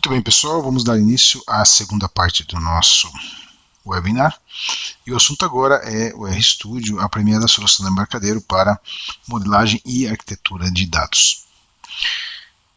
Muito bem, pessoal, vamos dar início à segunda parte do nosso webinar. E o assunto agora é o RStudio, a premiada solução do embarcadero para modelagem e arquitetura de dados.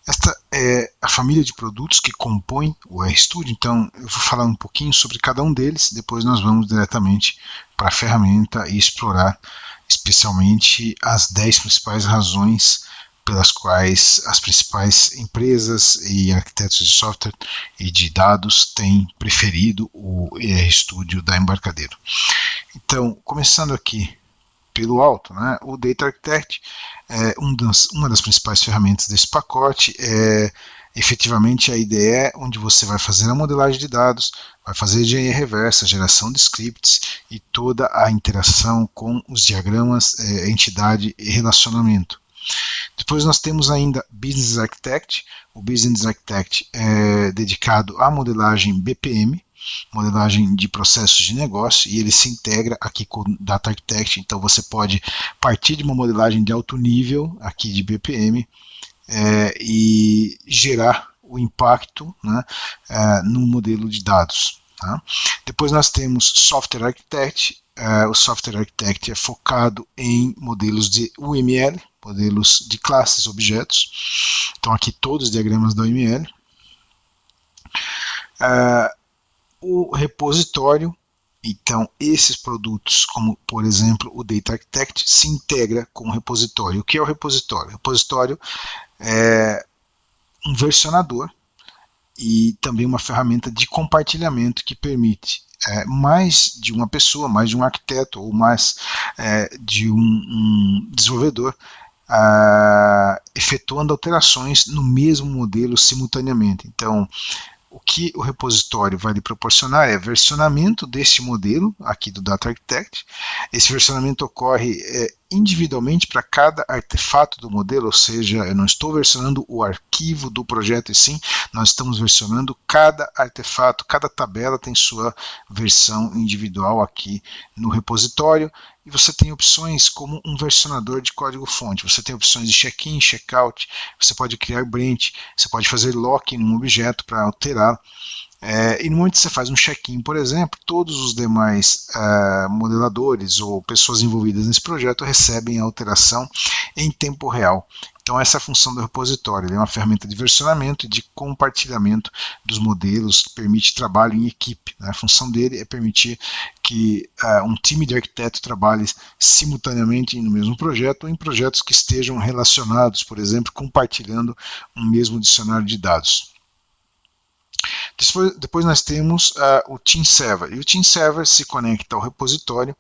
Esta é a família de produtos que compõem o RStudio, então eu vou falar um pouquinho sobre cada um deles, depois nós vamos diretamente para a ferramenta e explorar especialmente as 10 principais razões pelas quais as principais empresas e arquitetos de software e de dados têm preferido o RStudio da Embarcadero. Então, começando aqui pelo alto, né, o Data Architect é uma das principais ferramentas desse pacote. Efetivamente a ideia é onde você vai fazer a modelagem de dados, vai fazer engenharia reversa, geração de scripts e toda a interação com os diagramas, entidade e relacionamento. Depois nós temos ainda Business Architect. O Business Architect é dedicado à modelagem BPM, modelagem de processos de negócio, e ele se integra aqui com o Data Architect. Então você pode partir de uma modelagem de alto nível aqui de BPM e gerar o impacto, né, no modelo de dados. Tá? Depois nós temos Software Architect. O Software Architect é focado em modelos de UML, modelos de classes, objetos. Então aqui todos os diagramas da UML. O repositório, então esses produtos, como por exemplo o Data Architect, se integra com o repositório. O que é o repositório? O repositório é um versionador e também uma ferramenta de compartilhamento que permite mais de uma pessoa, mais de um arquiteto ou mais de um desenvolvedor efetuando alterações no mesmo modelo simultaneamente. Então, o que o repositório vai lhe proporcionar é versionamento deste modelo aqui do Data Architect. Esse versionamento ocorre individualmente para cada artefato do modelo, ou seja, eu não estou versionando o arquivo do projeto e sim, nós estamos versionando cada artefato, cada tabela tem sua versão individual aqui no repositório. E você tem opções como um versionador de código-fonte. Você tem opções de check-in, check-out, você pode criar branch, você pode fazer lock em um objeto para alterar. E no momento que você faz um check-in, por exemplo, todos os demais modeladores ou pessoas envolvidas nesse projeto recebem a alteração em tempo real. Então essa é a função do repositório. Ele é uma ferramenta de versionamento e de compartilhamento dos modelos, que permite trabalho em equipe. A função dele é permitir que um time de arquitetos trabalhe simultaneamente no mesmo projeto ou em projetos que estejam relacionados, por exemplo, compartilhando um mesmo dicionário de dados. Depois nós temos o Team Server, e o Team Server se conecta ao repositório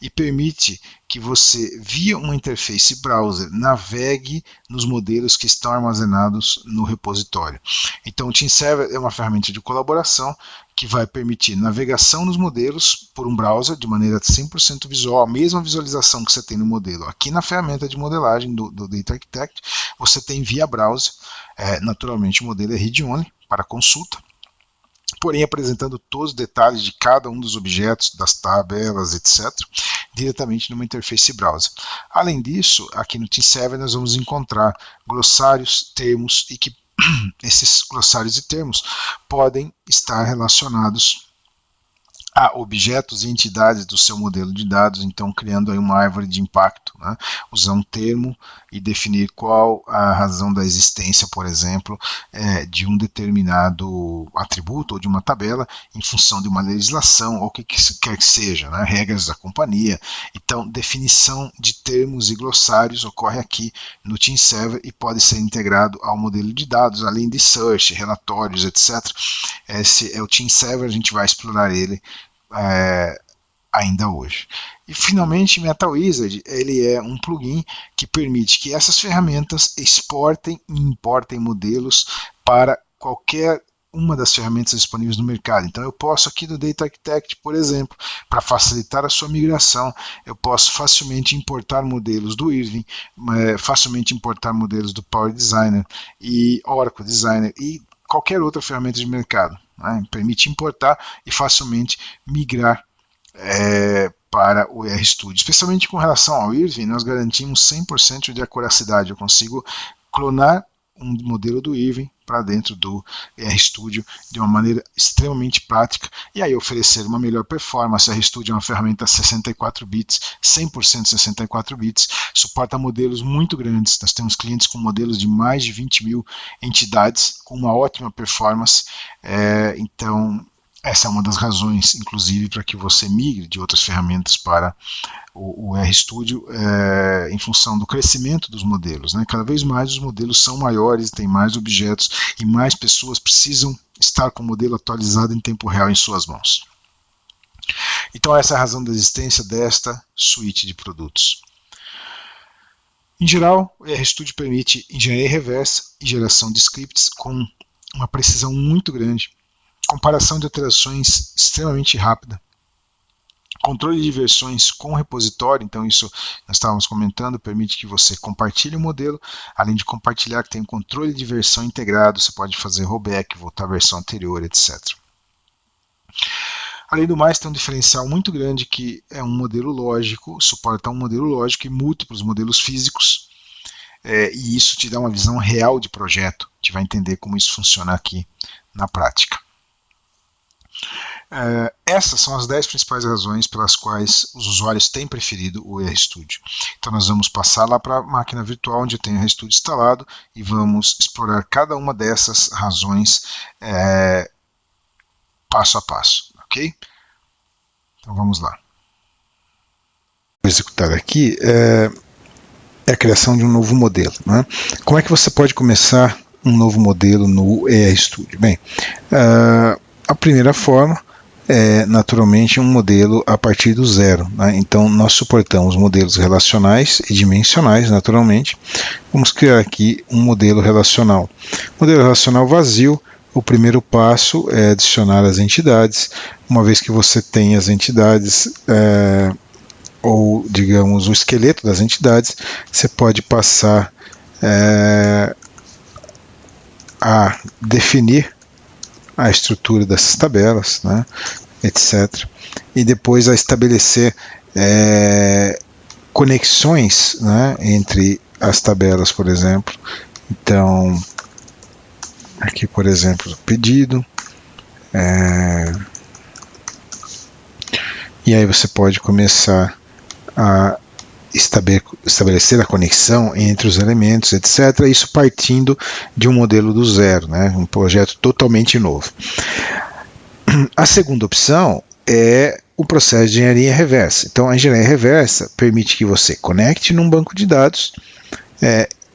e permite que você, via uma interface browser, navegue nos modelos que estão armazenados no repositório. Então o Team Server é uma ferramenta de colaboração que vai permitir navegação nos modelos por um browser de maneira 100% visual, a mesma visualização que você tem no modelo. Aqui na ferramenta de modelagem do Data Architect, você tem via browser, naturalmente o modelo é read-only para consulta, porém apresentando todos os detalhes de cada um dos objetos, das tabelas, etc., diretamente numa interface browser. Além disso, aqui no Team Server nós vamos encontrar glossários, termos, e que esses glossários e termos podem estar relacionados a objetos e entidades do seu modelo de dados, então criando aí uma árvore de impacto, né? Usar um termo e definir qual a razão da existência, por exemplo, de um determinado atributo ou de uma tabela em função de uma legislação ou o que quer que seja, né? Regras da companhia. Então, definição de termos e glossários ocorre aqui no Team Server e pode ser integrado ao modelo de dados, além de search, relatórios, etc. Esse é o Team Server, a gente vai explorar ele ainda hoje. E finalmente, MetaWizard, ele é um plugin que permite que essas ferramentas exportem e importem modelos para qualquer uma das ferramentas disponíveis no mercado. Então eu posso aqui do Data Architect, por exemplo, para facilitar a sua migração, eu posso facilmente importar modelos do Irving, facilmente importar modelos do Power Designer e Oracle Designer e qualquer outra ferramenta de mercado. Permite importar e facilmente migrar para o RStudio. Especialmente com relação ao Irving, nós garantimos 100% de acuracidade. Eu consigo clonar um modelo do Irving para dentro do RStudio de uma maneira extremamente prática e aí oferecer uma melhor performance. A RStudio é uma ferramenta 64 bits, 100% 64 bits, suporta modelos muito grandes. Nós temos clientes com modelos de mais de 20 mil entidades com uma ótima performance, então essa é uma das razões, inclusive, para que você migre de outras ferramentas para o RStudio, em função do crescimento dos modelos, né? Cada vez mais os modelos são maiores, tem mais objetos e mais pessoas precisam estar com o modelo atualizado em tempo real em suas mãos. Então essa é a razão da existência desta suíte de produtos. Em geral, o RStudio permite engenharia reversa e geração de scripts com uma precisão muito grande, comparação de alterações extremamente rápida, controle de versões com repositório. Então isso nós estávamos comentando, permite que você compartilhe o modelo, além de compartilhar, que tem um controle de versão integrado, você pode fazer rollback, voltar à versão anterior, etc. Além do mais, tem um diferencial muito grande que é um modelo lógico, suporta um modelo lógico e múltiplos modelos físicos, e isso te dá uma visão real de projeto, a gente vai entender como isso funciona aqui na prática. Essas são as 10 principais razões pelas quais os usuários têm preferido o RStudio. Então nós vamos passar lá para a máquina virtual onde eu tenho o RStudio instalado e vamos explorar cada uma dessas razões passo a passo, ok? Então vamos lá. Vou executar aqui é a criação de um novo modelo, né? Como é que você pode começar um novo modelo no RStudio? Bem, a primeira forma é naturalmente um modelo a partir do zero, né? Então nós suportamos modelos relacionais e dimensionais, naturalmente. Vamos criar aqui um modelo relacional. Modelo relacional vazio, o primeiro passo é adicionar as entidades. Uma vez que você tem as entidades, ou digamos o esqueleto das entidades, você pode passar a definir a estrutura dessas tabelas, né, etc. E depois a estabelecer conexões, né, entre as tabelas, por exemplo. Então, aqui, por exemplo, pedido. E aí você pode começar a estabelecer a conexão entre os elementos, etc. Isso partindo de um modelo do zero, né? Um projeto totalmente novo. A segunda opção é o processo de engenharia reversa. Então a engenharia reversa permite que você conecte num banco de dados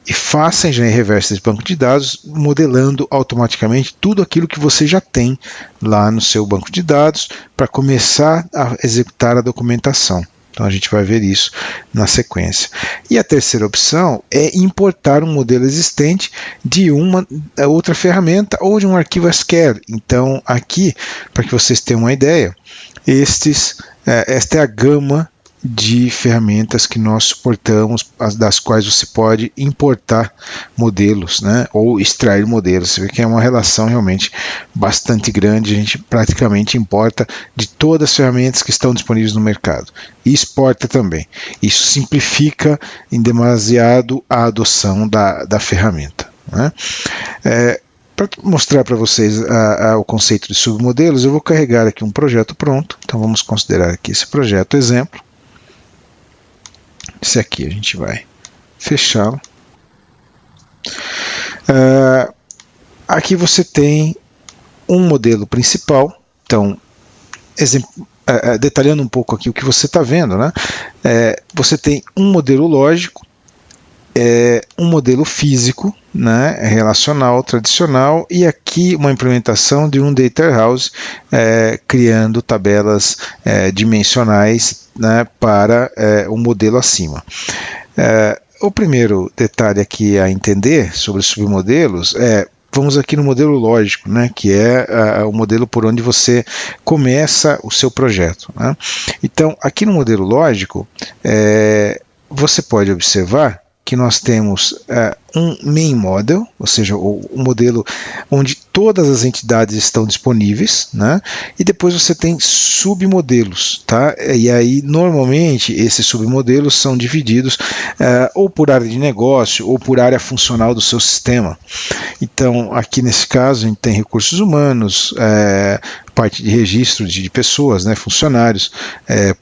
e faça a engenharia reversa desse banco de dados, modelando automaticamente tudo aquilo que você já tem lá no seu banco de dados para começar a executar a documentação. Então a gente vai ver isso na sequência. E a terceira opção é importar um modelo existente de uma outra ferramenta ou de um arquivo SQL. Então aqui, para que vocês tenham uma ideia, esta é a gama de ferramentas que nós suportamos, das quais você pode importar modelos, né, ou extrair modelos. Você vê que é uma relação realmente bastante grande. A gente praticamente importa de todas as ferramentas que estão disponíveis no mercado e exporta também. Isso simplifica em demasiado a adoção da ferramenta, né? Para mostrar para vocês o conceito de submodelos, eu vou carregar aqui um projeto pronto. Então vamos considerar aqui esse projeto exemplo. Esse aqui a gente vai fechá-lo. Aqui você tem um modelo principal. Então, detalhando um pouco aqui o que você está vendo, né? Você tem um modelo lógico, um modelo físico, né, relacional, tradicional, e aqui uma implementação de um data warehouse, criando tabelas dimensionais, né, para o modelo acima. O primeiro detalhe aqui a entender sobre submodelos vamos aqui no modelo lógico, né, que é o modelo por onde você começa o seu projeto, né? Então, aqui no modelo lógico, você pode observar que nós temos um main model, ou seja, o modelo onde todas as entidades estão disponíveis, né? E depois você tem submodelos, tá? E aí normalmente esses submodelos são divididos ou por área de negócio ou por área funcional do seu sistema. Então aqui nesse caso a gente tem recursos humanos, parte de registro de pessoas, né, funcionários,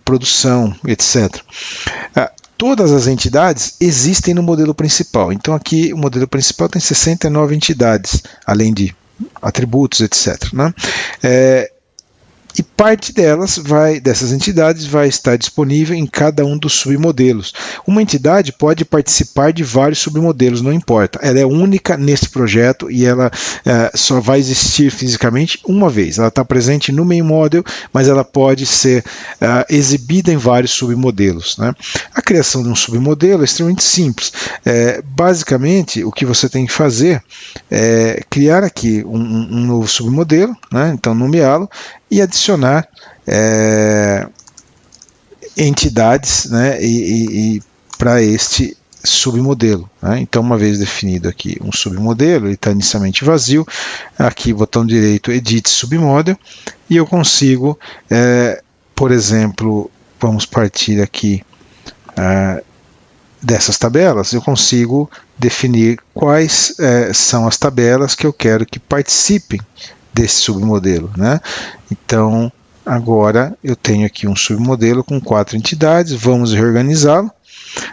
produção, etc. Todas as entidades existem no modelo principal. Então aqui o modelo principal tem 69 entidades, além de atributos, etc. Né? E parte dessas entidades vai estar disponível em cada um dos submodelos. Uma entidade pode participar de vários submodelos, não importa. Ela é única nesse projeto e ela só vai existir fisicamente uma vez. Ela está presente no main model, mas ela pode ser exibida em vários submodelos. Né? A criação de um submodelo é extremamente simples. Basicamente, o que você tem que fazer é criar aqui um novo submodelo, né? Então nomeá-lo, e adicionar entidades, né, e para este submodelo. Né? Então, uma vez definido aqui um submodelo, ele está inicialmente vazio, aqui botão direito, Edit Submodel, e eu consigo, por exemplo, vamos partir aqui dessas tabelas, eu consigo definir quais são as tabelas que eu quero que participem desse submodelo, né? Então agora eu tenho aqui um submodelo com 4 entidades, vamos reorganizá-lo.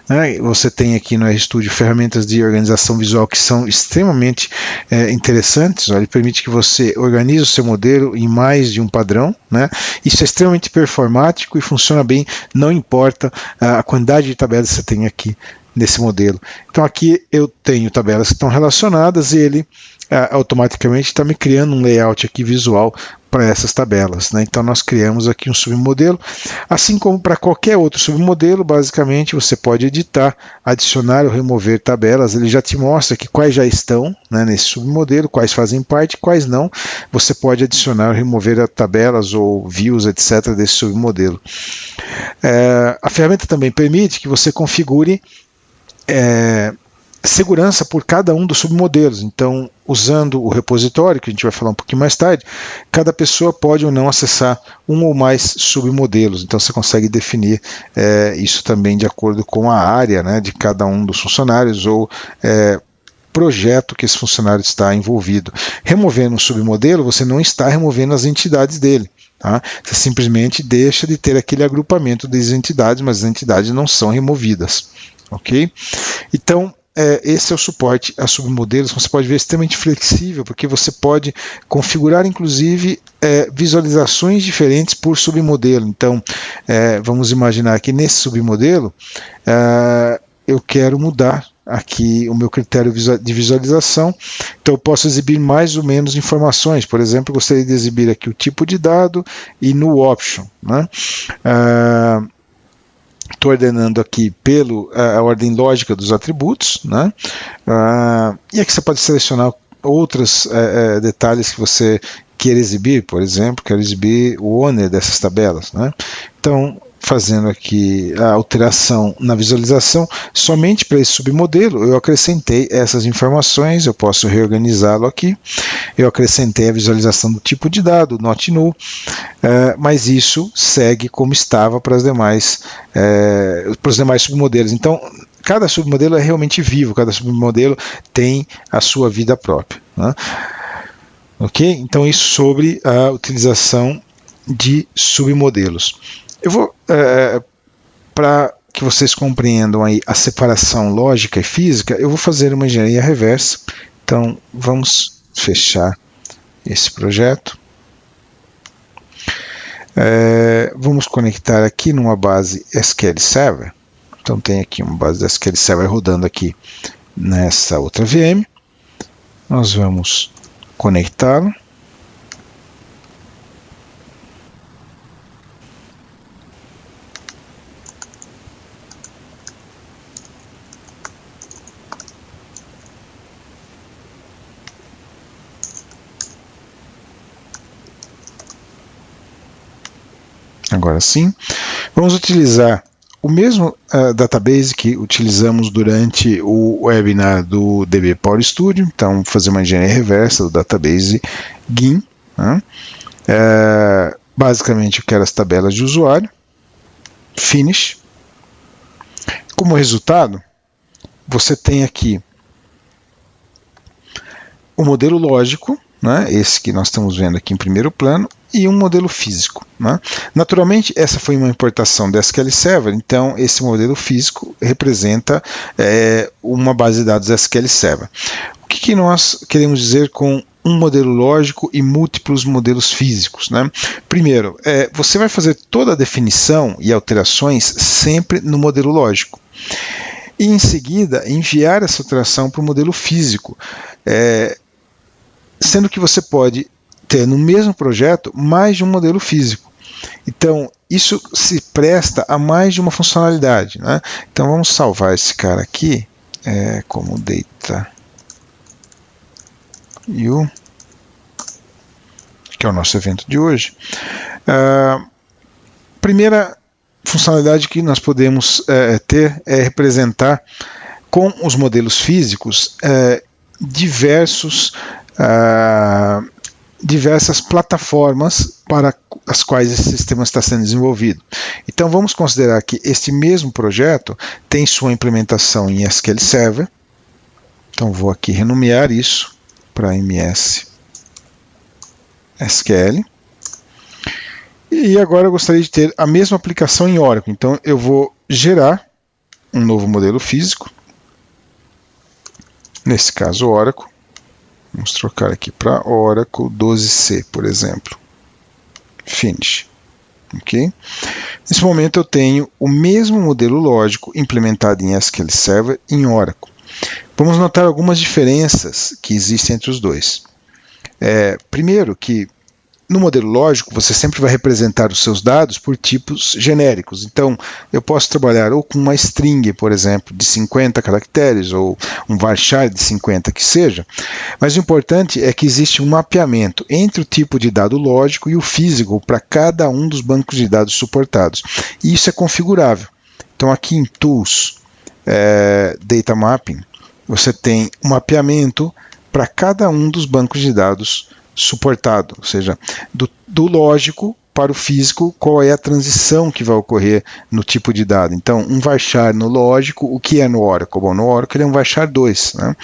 Né? Você tem aqui no RStudio ferramentas de organização visual que são extremamente interessantes. Ele permite que você organize o seu modelo em mais de um padrão. Né? Isso é extremamente performático e funciona bem, não importa a quantidade de tabelas que você tem aqui nesse modelo. Então aqui eu tenho tabelas que estão relacionadas e ele automaticamente está me criando um layout aqui visual para essas tabelas. Né? Então nós criamos aqui um submodelo, assim como para qualquer outro submodelo, basicamente você pode editar, adicionar ou remover tabelas, ele já te mostra aqui quais já estão, né, nesse submodelo, quais fazem parte, quais não, você pode adicionar ou remover tabelas ou views, etc. desse submodelo. A ferramenta também permite que você configure segurança por cada um dos submodelos. Então, usando o repositório, que a gente vai falar um pouquinho mais tarde, cada pessoa pode ou não acessar um ou mais submodelos. Então, você consegue definir isso também de acordo com a área, né, de cada um dos funcionários ou projeto que esse funcionário está envolvido. Removendo um submodelo, você não está removendo as entidades dele. Tá? Você simplesmente deixa de ter aquele agrupamento das entidades, mas as entidades não são removidas. Ok? Então, esse é o suporte a submodelos. Você pode ver extremamente flexível, porque você pode configurar inclusive visualizações diferentes por submodelo. Então, vamos imaginar que nesse submodelo eu quero mudar aqui o meu critério de visualização, então eu posso exibir mais ou menos informações. Por exemplo, eu gostaria de exibir aqui o tipo de dado e no option, né? Estou ordenando aqui pela ordem lógica dos atributos, né? E aqui você pode selecionar outros detalhes que você queira exibir. Por exemplo, quero exibir o owner dessas tabelas, né? Então, fazendo aqui a alteração na visualização, somente para esse submodelo eu acrescentei essas informações, eu posso reorganizá-lo aqui, eu acrescentei a visualização do tipo de dado, not null, mas isso segue como estava para os demais submodelos. Então, cada submodelo é realmente vivo, cada submodelo tem a sua vida própria. Né? Ok? Então, isso sobre a utilização de submodelos. Eu vou, para que vocês compreendam aí a separação lógica e física, eu vou fazer uma engenharia reversa. Então, vamos fechar esse projeto. Vamos conectar aqui numa base SQL Server. Então, tem aqui uma base da SQL Server rodando aqui nessa outra VM. Nós vamos conectá-lo. Agora sim, vamos utilizar o mesmo database que utilizamos durante o webinar do DB Power Studio. Então, vou fazer uma engenharia reversa do database GIN. Né? Basicamente, eu quero as tabelas de usuário. Finish. Como resultado, você tem aqui o modelo lógico, né, esse que nós estamos vendo aqui em primeiro plano, e um modelo físico. Né? Naturalmente, essa foi uma importação da SQL Server, então esse modelo físico representa uma base de dados SQL Server. O que nós queremos dizer com um modelo lógico e múltiplos modelos físicos? Né? Primeiro, você vai fazer toda a definição e alterações sempre no modelo lógico. E em seguida, enviar essa alteração para o modelo físico, sendo que você pode ter no mesmo projeto mais de um modelo físico. Então, isso se presta a mais de uma funcionalidade. Né? Então, vamos salvar esse cara aqui como data view, que é o nosso evento de hoje. Primeira funcionalidade que nós podemos ter é representar com os modelos físicos diversas plataformas para as quais esse sistema está sendo desenvolvido. Então vamos considerar que este mesmo projeto tem sua implementação em SQL Server. Então vou aqui renomear isso para MS SQL. E agora eu gostaria de ter a mesma aplicação em Oracle. Então eu vou gerar um novo modelo físico. Nesse caso Oracle. Vamos trocar aqui para Oracle 12c, por exemplo. Finish. Okay? Nesse momento eu tenho o mesmo modelo lógico implementado em SQL Server em Oracle. Vamos notar algumas diferenças que existem entre os dois. Primeiro que no modelo lógico você sempre vai representar os seus dados por tipos genéricos. Então eu posso trabalhar ou com uma string, por exemplo, de 50 caracteres ou um varchar de 50 que seja. Mas o importante é que existe um mapeamento entre o tipo de dado lógico e o físico para cada um dos bancos de dados suportados. E isso é configurável. Então aqui em Tools, Data Mapping, você tem um mapeamento para cada um dos bancos de dados suportado, ou seja, do lógico para o físico, qual é a transição que vai ocorrer no tipo de dado. Então, um varchar no lógico, o que é no Oracle? Bom, no Oracle ele é um varchar 2. Né?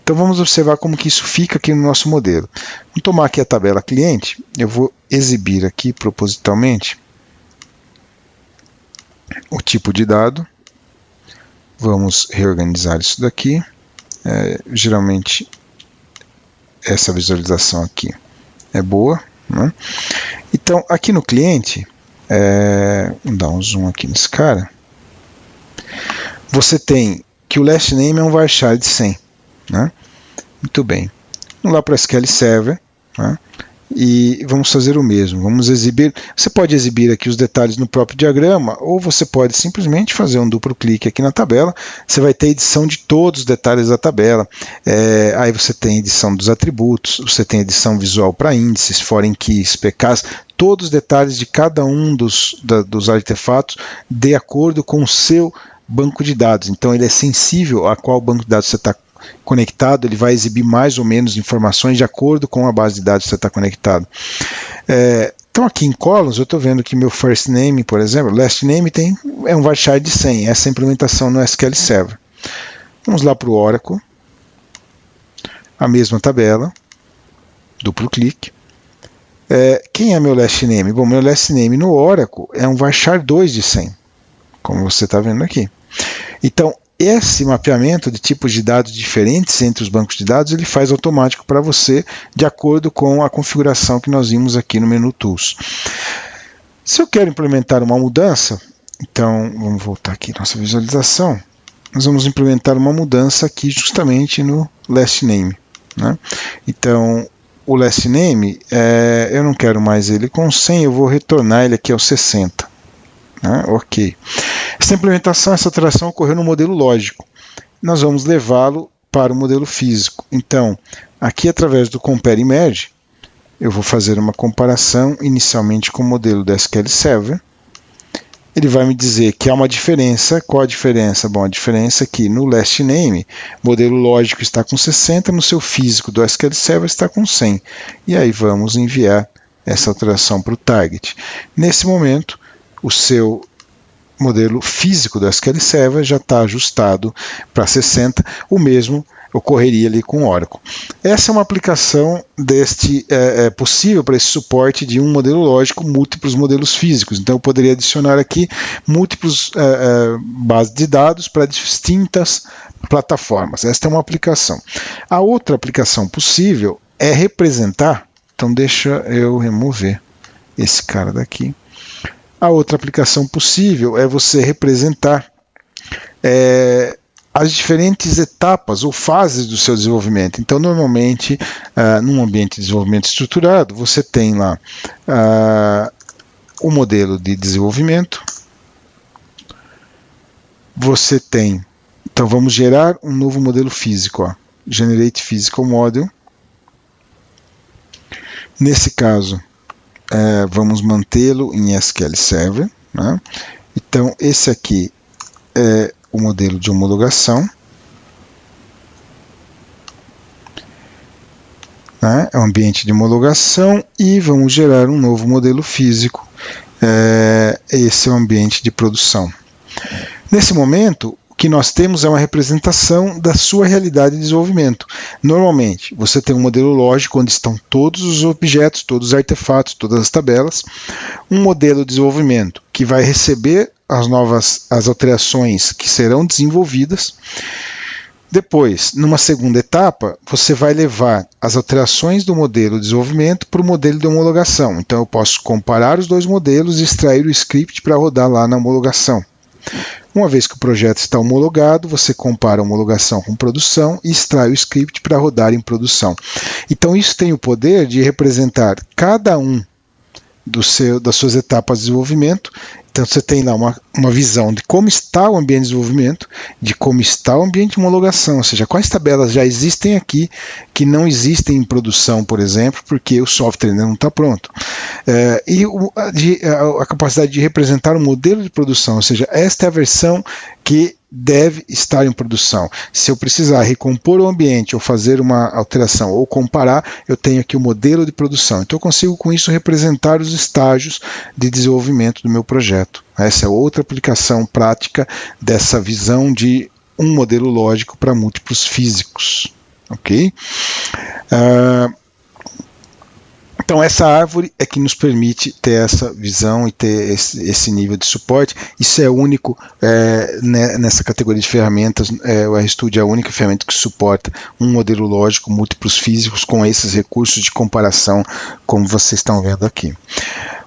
Então, vamos observar como que isso fica aqui no nosso modelo. Vamos tomar aqui a tabela cliente, eu vou exibir aqui propositalmente o tipo de dado. Vamos reorganizar isso daqui. Geralmente, essa visualização aqui é boa. Né? Então, aqui no cliente, vamos dar um zoom aqui nesse cara, você tem que o last name é um varchar de 100. Né? Muito bem. Vamos lá para o SQL Server. Né? E vamos fazer o mesmo. Vamos exibir. Você pode exibir aqui os detalhes no próprio diagrama, ou você pode simplesmente fazer um duplo clique aqui na tabela. Você vai ter edição de todos os detalhes da tabela. Aí você tem edição dos atributos, você tem edição visual para índices, foreign keys, PKs, todos os detalhes de cada um dos artefatos de acordo com o seu banco de dados. Então ele é sensível a qual banco de dados você está conectado, ele vai exibir mais ou menos informações de acordo com a base de dados que você está conectado. Então aqui em columns eu estou vendo que meu first name, por exemplo, last name é um varchar de 100, essa implementação no SQL Server. Vamos lá para o Oracle, a mesma tabela, duplo clique. Quem é meu last name? Bom, meu last name no Oracle é um varchar 2 de 100, como você está vendo aqui. Então, esse mapeamento de tipos de dados diferentes entre os bancos de dados, ele faz automático para você, de acordo com a configuração que nós vimos aqui no menu Tools. Se eu quero implementar uma mudança, então, vamos voltar aqui à nossa visualização, nós vamos implementar uma mudança aqui justamente no last name. Né? Então, o last name, eu não quero mais ele com 100, eu vou retornar ele aqui aos 60. Ok. Essa implementação, essa alteração ocorreu no modelo lógico. Nós vamos levá-lo para o modelo físico. Então, aqui através do Compare e Merge, eu vou fazer uma comparação inicialmente com o modelo da SQL Server. ele vai me dizer que há uma diferença. Qual a diferença? Bom, a diferença é que no last name, modelo lógico está com 60, no seu físico do SQL Server está com 100. E aí vamos enviar essa alteração para o target. Nesse momento, o seu modelo físico do SQL Server já está ajustado para 60, o mesmo ocorreria ali com o Oracle. Essa é uma aplicação possível para esse suporte de um modelo lógico, múltiplos modelos físicos. Então eu poderia adicionar aqui múltiplos bases de dados para distintas plataformas. Esta é uma aplicação. A outra aplicação possível é representar, então deixa eu remover esse cara daqui. A outra aplicação possível é você representar as diferentes etapas ou fases do seu desenvolvimento. Então, normalmente, num ambiente de desenvolvimento estruturado, você tem lá o modelo de desenvolvimento, você tem, então vamos gerar um novo modelo físico, ó, Generate Physical Model. Nesse caso, vamos mantê-lo em SQL Server, né? Então, esse aqui é o modelo de homologação, né? É um ambiente de homologação e vamos gerar um novo modelo físico. Esse é o ambiente de produção. Nesse momento, o que nós temos é uma representação da sua realidade de desenvolvimento. Normalmente, você tem um modelo lógico onde estão todos os objetos, todos os artefatos, todas as tabelas. Um modelo de desenvolvimento que vai receber as alterações que serão desenvolvidas. Depois, numa segunda etapa, você vai levar as alterações do modelo de desenvolvimento para o modelo de homologação. Então, eu posso comparar os dois modelos e extrair o script para rodar lá na homologação. Uma vez que o projeto está homologado, você compara a homologação com produção e extrai o script para rodar em produção. Então, isso tem o poder de representar cada um das suas etapas de desenvolvimento. Então, você tem lá uma visão de como está o ambiente de desenvolvimento, de como está o ambiente de homologação, ou seja, quais tabelas já existem aqui que não existem em produção, por exemplo, porque o software ainda não está pronto. E a capacidade de representar o modelo de produção, ou seja, esta é a versão que deve estar em produção. Se eu precisar recompor o ambiente ou fazer uma alteração ou comparar, eu tenho aqui o modelo de produção. Então eu consigo com isso representar os estágios de desenvolvimento do meu projeto. Essa é outra aplicação prática dessa visão de um modelo lógico para múltiplos físicos. Ok? Então essa árvore é que nos permite ter essa visão e ter esse nível de suporte. Isso é único nessa categoria de ferramentas. O RStudio é a única ferramenta que suporta um modelo lógico, múltiplos físicos com esses recursos de comparação, como vocês estão vendo aqui.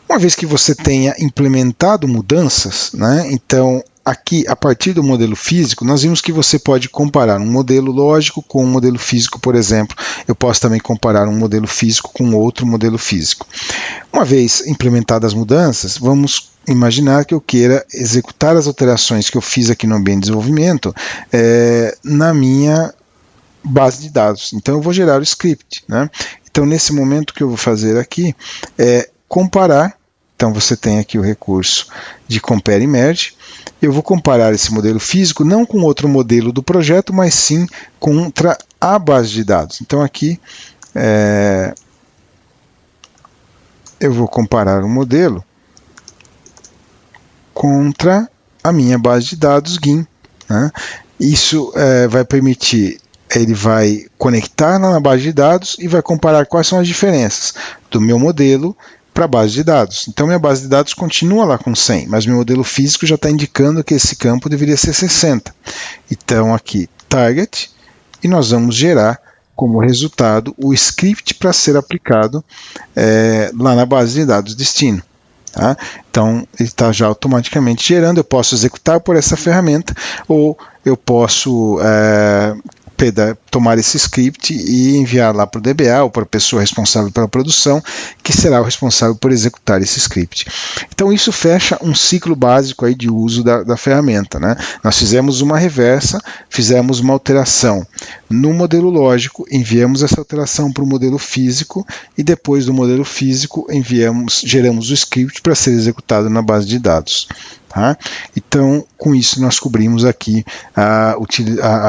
Uma vez que você tenha implementado mudanças, né, então aqui, a partir do modelo físico, nós vimos que você pode comparar um modelo lógico com um modelo físico, por exemplo. Eu posso também comparar um modelo físico com outro modelo físico. Uma vez implementadas as mudanças, vamos imaginar que eu queira executar as alterações que eu fiz aqui no ambiente de desenvolvimento na minha base de dados. Então, eu vou gerar o script, né? Então, nesse momento, o que eu vou fazer aqui é comparar. Então, você tem aqui o recurso de Compare e Merge. Eu vou comparar esse modelo físico não com outro modelo do projeto, mas sim contra a base de dados. Então, aqui eu vou comparar o modelo contra a minha base de dados GIM, né? Isso vai permitir, ele vai conectar na base de dados e vai comparar quais são as diferenças do meu modelo para a base de dados. Então, minha base de dados continua lá com 100, mas meu modelo físico já está indicando que esse campo deveria ser 60. Então, aqui, target, e nós vamos gerar como resultado o script para ser aplicado lá na base de dados destino. Tá? Então, ele está já automaticamente gerando. Eu posso executar por essa ferramenta ou eu posso tomar esse script e enviar lá para o DBA ou para a pessoa responsável pela produção, que será o responsável por executar esse script. Então isso fecha um ciclo básico aí de uso da ferramenta, né? Nós fizemos uma reversa, fizemos uma alteração no modelo lógico, enviamos essa alteração para o modelo físico e depois do modelo físico geramos o script para ser executado na base de dados. Tá? Então, com isso, nós cobrimos aqui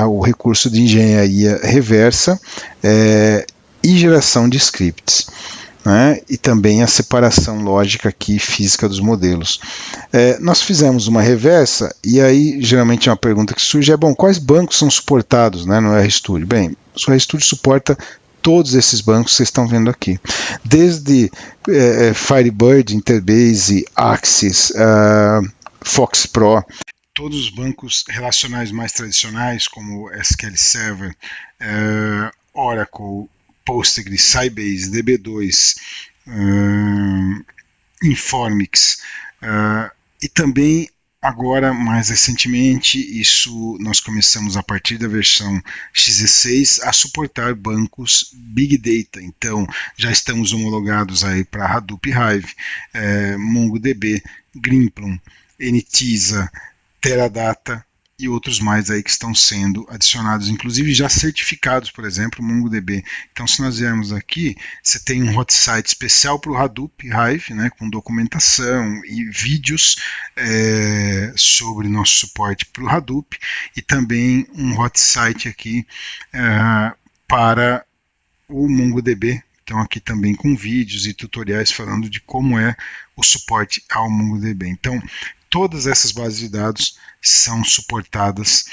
o recurso de engenharia reversa e geração de scripts. Né? E também a separação lógica aqui física dos modelos. Nós fizemos uma reversa e aí geralmente uma pergunta que surge bom, quais bancos são suportados, né, no RStudio? Bem, o RStudio suporta todos esses bancos que vocês estão vendo aqui, desde Firebird, Interbase, Axis, FoxPro, todos os bancos relacionais mais tradicionais como SQL Server, Oracle, Postgres, Sybase, DB2, Informix, e também agora, mais recentemente, isso nós começamos a partir da versão XE6 a suportar bancos Big Data. Então, já estamos homologados aí para Hadoop Hive, MongoDB, Greenplum, NTISA, Teradata e outros mais aí que estão sendo adicionados, inclusive já certificados, por exemplo, MongoDB. Então, se nós viermos aqui, você tem um hot site especial para o Hadoop Hive, né, com documentação e vídeos sobre nosso suporte para o Hadoop, e também um hot site aqui para o MongoDB. Então, aqui também com vídeos e tutoriais falando de como é o suporte ao MongoDB. Então, todas essas bases de dados são suportadas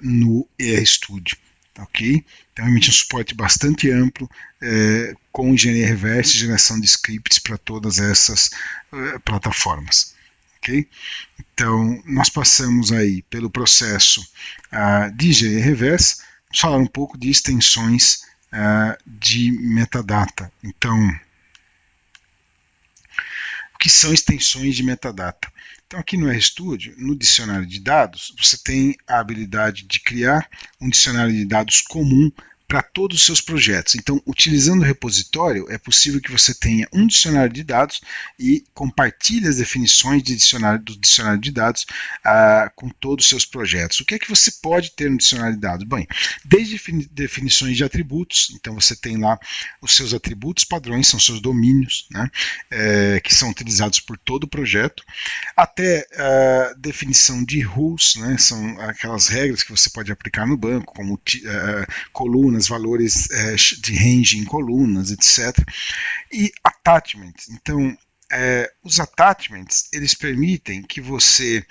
no RStudio, ok? Então, realmente é um suporte bastante amplo, com engenharia reversa e geração de scripts para todas essas plataformas, ok? Então, nós passamos aí pelo processo de engenharia reversa. Vamos falar um pouco de extensões de metadata. Então, o que são extensões de metadata? Então, aqui no RStudio, no dicionário de dados, você tem a habilidade de criar um dicionário de dados comum para todos os seus projetos. Então, utilizando o repositório, é possível que você tenha um dicionário de dados e compartilhe as definições do dicionário de dados com todos os seus projetos. O que é que você pode ter no dicionário de dados? Bem, desde definições de atributos, então você tem lá os seus atributos padrões, são seus domínios, né, que são utilizados por todo o projeto, até definição de rules, né, são aquelas regras que você pode aplicar no banco, como colunas, valores de range em colunas, etc. E attachments. Então, os attachments, eles permitem que você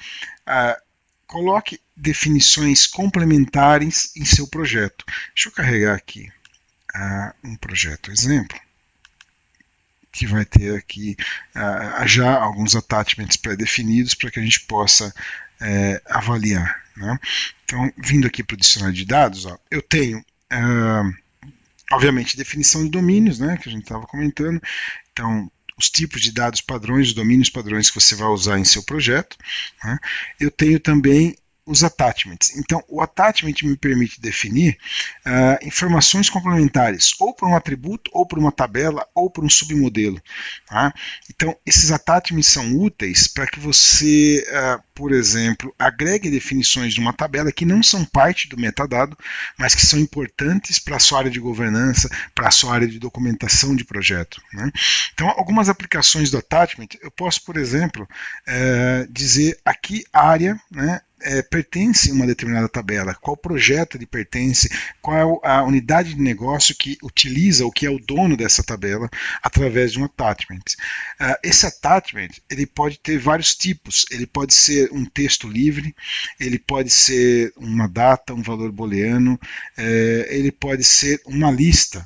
coloque definições complementares em seu projeto. Deixa eu carregar aqui um projeto exemplo, que vai ter aqui já alguns attachments pré-definidos para que a gente possa avaliar, né? Então, vindo aqui para o dicionário de dados, eu tenho obviamente definição de domínios, né, que a gente estava comentando. Então, os tipos de dados padrões, os domínios padrões que você vai usar em seu projeto, né? Eu tenho também os attachments. Então, o attachment me permite definir informações complementares, ou por um atributo, ou por uma tabela, ou por um submodelo. Tá? Então, esses attachments são úteis para que você, por exemplo, agregue definições de uma tabela que não são parte do metadado, mas que são importantes para a sua área de governança, para a sua área de documentação de projeto. Né? Então, algumas aplicações do attachment, eu posso, por exemplo, dizer aqui a área, né, pertence a uma determinada tabela, qual projeto ele pertence, qual a unidade de negócio que utiliza ou que é o dono dessa tabela através de um attachment. Esse attachment ele pode ter vários tipos, ele pode ser um texto livre, ele pode ser uma data, um valor booleano, ele pode ser uma lista.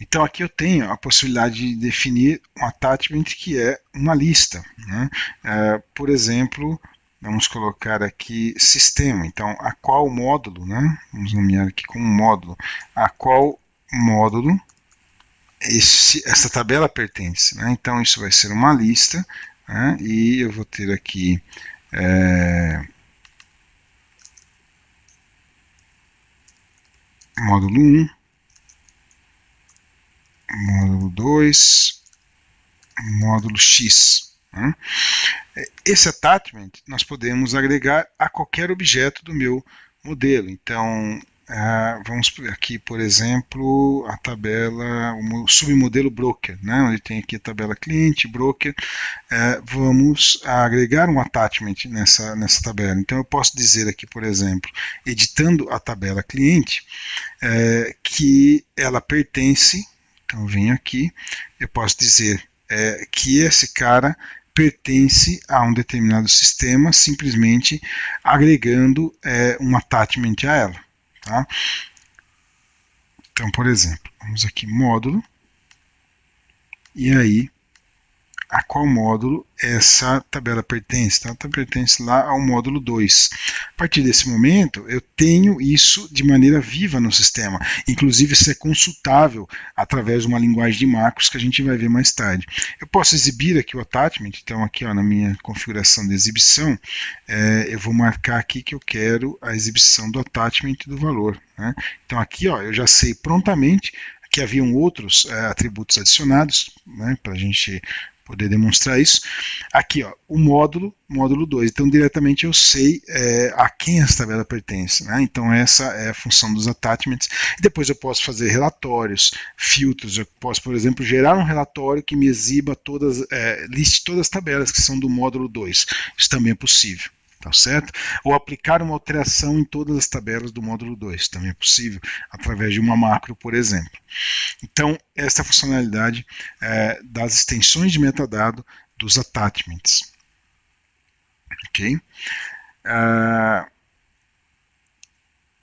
Então aqui eu tenho a possibilidade de definir um attachment que é uma lista, né? Por exemplo, vamos colocar aqui sistema, então a qual módulo, né? Vamos nomear aqui como módulo, a qual módulo essa tabela pertence, né? Então isso vai ser uma lista, né? E eu vou ter aqui módulo 1, módulo 2, módulo X. Né? Esse attachment nós podemos agregar a qualquer objeto do meu modelo. Então, vamos aqui, por exemplo, a tabela, o submodelo broker, né, onde tem aqui a tabela cliente, broker. Vamos agregar um attachment nessa tabela. Então eu posso dizer aqui, por exemplo, editando a tabela cliente, que ela pertence, então eu venho aqui, eu posso dizer que esse cara pertence a um determinado sistema, simplesmente agregando um attachment a ela. Tá? Então, por exemplo, vamos aqui módulo, e aí a qual módulo essa tabela pertence? Tá? Ela pertence lá ao módulo 2. A partir desse momento, eu tenho isso de maneira viva no sistema. Inclusive, isso é consultável através de uma linguagem de macros que a gente vai ver mais tarde. Eu posso exibir aqui o attachment. Então, aqui ó, na minha configuração de exibição, eu vou marcar aqui que eu quero a exibição do attachment do valor. Né? Então, aqui ó, eu já sei prontamente que haviam outros atributos adicionados, né, para a gente poder demonstrar isso. Aqui, ó, o módulo 2. Então, diretamente eu sei a quem essa tabela pertence. Né? Então, essa é a função dos attachments. E depois eu posso fazer relatórios, filtros. Eu posso, por exemplo, gerar um relatório que me exiba liste todas as tabelas que são do módulo 2. Isso também é possível. Tá certo? Ou aplicar uma alteração em todas as tabelas do módulo 2, também é possível, através de uma macro, por exemplo. Então, essa é a funcionalidade das extensões de metadado dos attachments. Ok?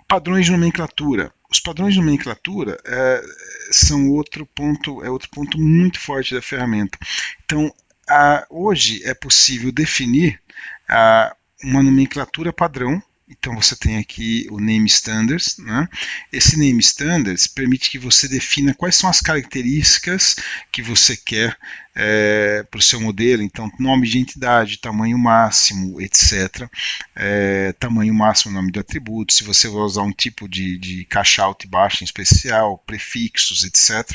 Padrões de nomenclatura. Os padrões de nomenclatura são outro ponto muito forte da ferramenta. Então, hoje é possível definir uma nomenclatura padrão. Então você tem aqui o Name Standards. Né? Esse Name Standards permite que você defina quais são as características que você quer para o seu modelo. Então, nome de entidade, tamanho máximo, etc. Tamanho máximo, nome do atributo, se você vai usar um tipo de caixa alta e baixa em especial, prefixos, etc.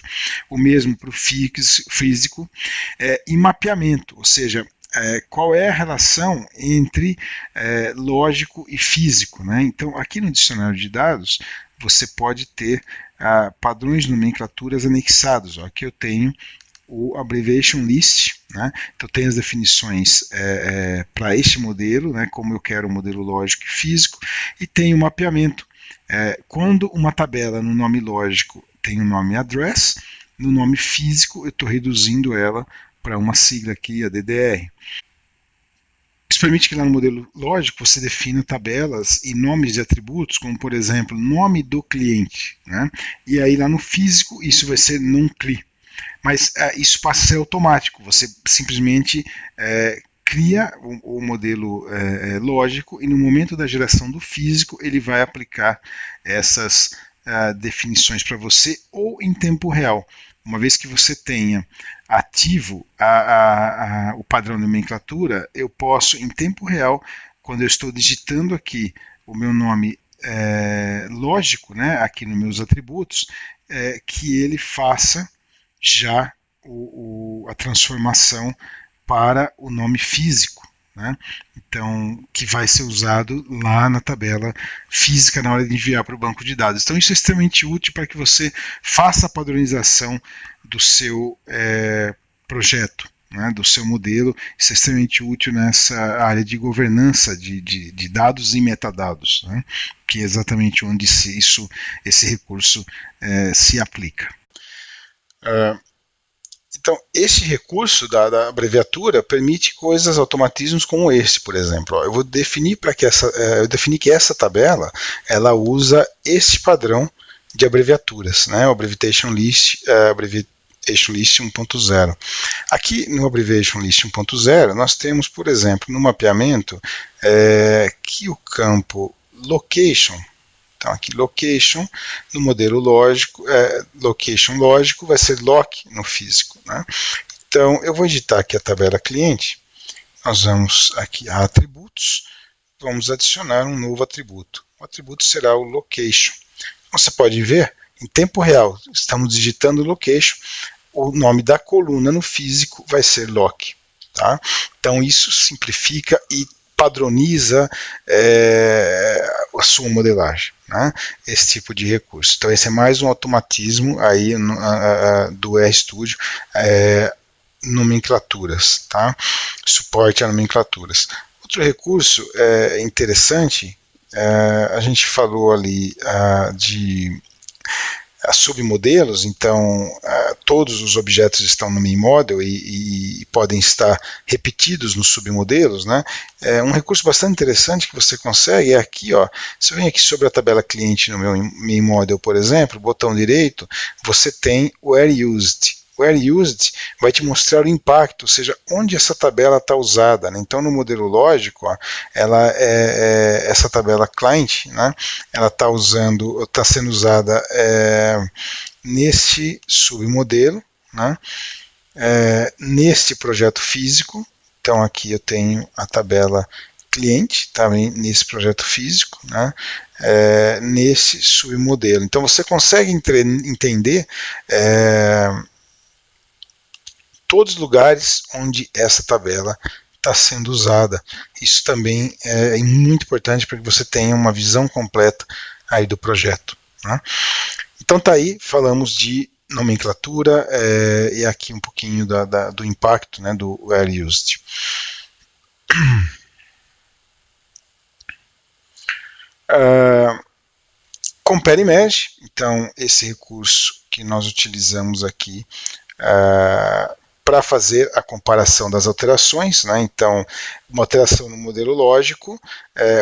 O mesmo para o físico. E mapeamento, ou seja, qual é a relação entre lógico e físico. Né? Então, aqui no dicionário de dados, você pode ter padrões de nomenclaturas anexados. Ó, aqui eu tenho o abbreviation list. Né? Então, tem as definições para este modelo, né? Como eu quero o modelo lógico e físico, e tem o mapeamento. Quando uma tabela no nome lógico tem o nome address, no nome físico eu estou reduzindo ela para uma sigla aqui, a DDR. Isso permite que lá no modelo lógico você defina tabelas e nomes de atributos, como por exemplo, nome do cliente. Né? E aí lá no físico isso vai ser non-cli. Mas isso passa a ser automático, você simplesmente cria o modelo lógico e no momento da geração do físico ele vai aplicar essas definições para você ou em tempo real. Uma vez que você tenha ativo o padrão de nomenclatura, eu posso, em tempo real, quando eu estou digitando aqui o meu nome lógico, né, aqui nos meus atributos, que ele faça já a transformação para o nome físico. Né? Então, que vai ser usado lá na tabela física na hora de enviar para o banco de dados. Então, isso é extremamente útil para que você faça a padronização do seu projeto, né, do seu modelo. Isso é extremamente útil nessa área de governança de dados e metadados, né, que é exatamente onde esse recurso se aplica. Então, esse recurso da abreviatura permite automatismos como esse, por exemplo. Ó, eu vou definir que essa tabela ela usa esse padrão de abreviaturas, né? O Abbreviation List 1.0. Aqui no Abbreviation List 1.0 nós temos, por exemplo, no mapeamento que o campo Location. Então, aqui, location, no modelo lógico, location lógico vai ser lock no físico. Né? Então, eu vou editar aqui a tabela cliente, nós vamos aqui a atributos, vamos adicionar um novo atributo. O atributo será o location. Você pode ver, em tempo real, estamos digitando location, o nome da coluna no físico vai ser lock. Tá? Então, isso simplifica e padroniza a sua modelagem, né? Esse tipo de recurso. Então esse é mais um automatismo aí do RStudio, nomenclaturas, tá? Suporte a nomenclaturas. Outro recurso interessante, a gente falou ali de submodelos, então todos os objetos estão no main model e podem estar repetidos nos submodelos, né? Um recurso bastante interessante que você consegue é aqui, ó, se eu venho aqui sobre a tabela cliente no meu main model, por exemplo, botão direito, você tem o Where Used. Where Used vai te mostrar o impacto, ou seja, onde essa tabela está usada, né? Então no modelo lógico, ó, essa tabela client, né? Ela está sendo usada neste submodelo, né? Neste projeto físico. Então aqui eu tenho a tabela cliente, também nesse projeto físico, né? Nesse submodelo. Então você consegue entender todos os lugares onde essa tabela está sendo usada. Isso também é muito importante para que você tenha uma visão completa aí do projeto, né? Então tá aí, falamos de nomenclatura e aqui um pouquinho do impacto, né, do Where Used. Compare Merge, então esse recurso que nós utilizamos aqui para fazer a comparação das alterações, né? Então, uma alteração no modelo lógico,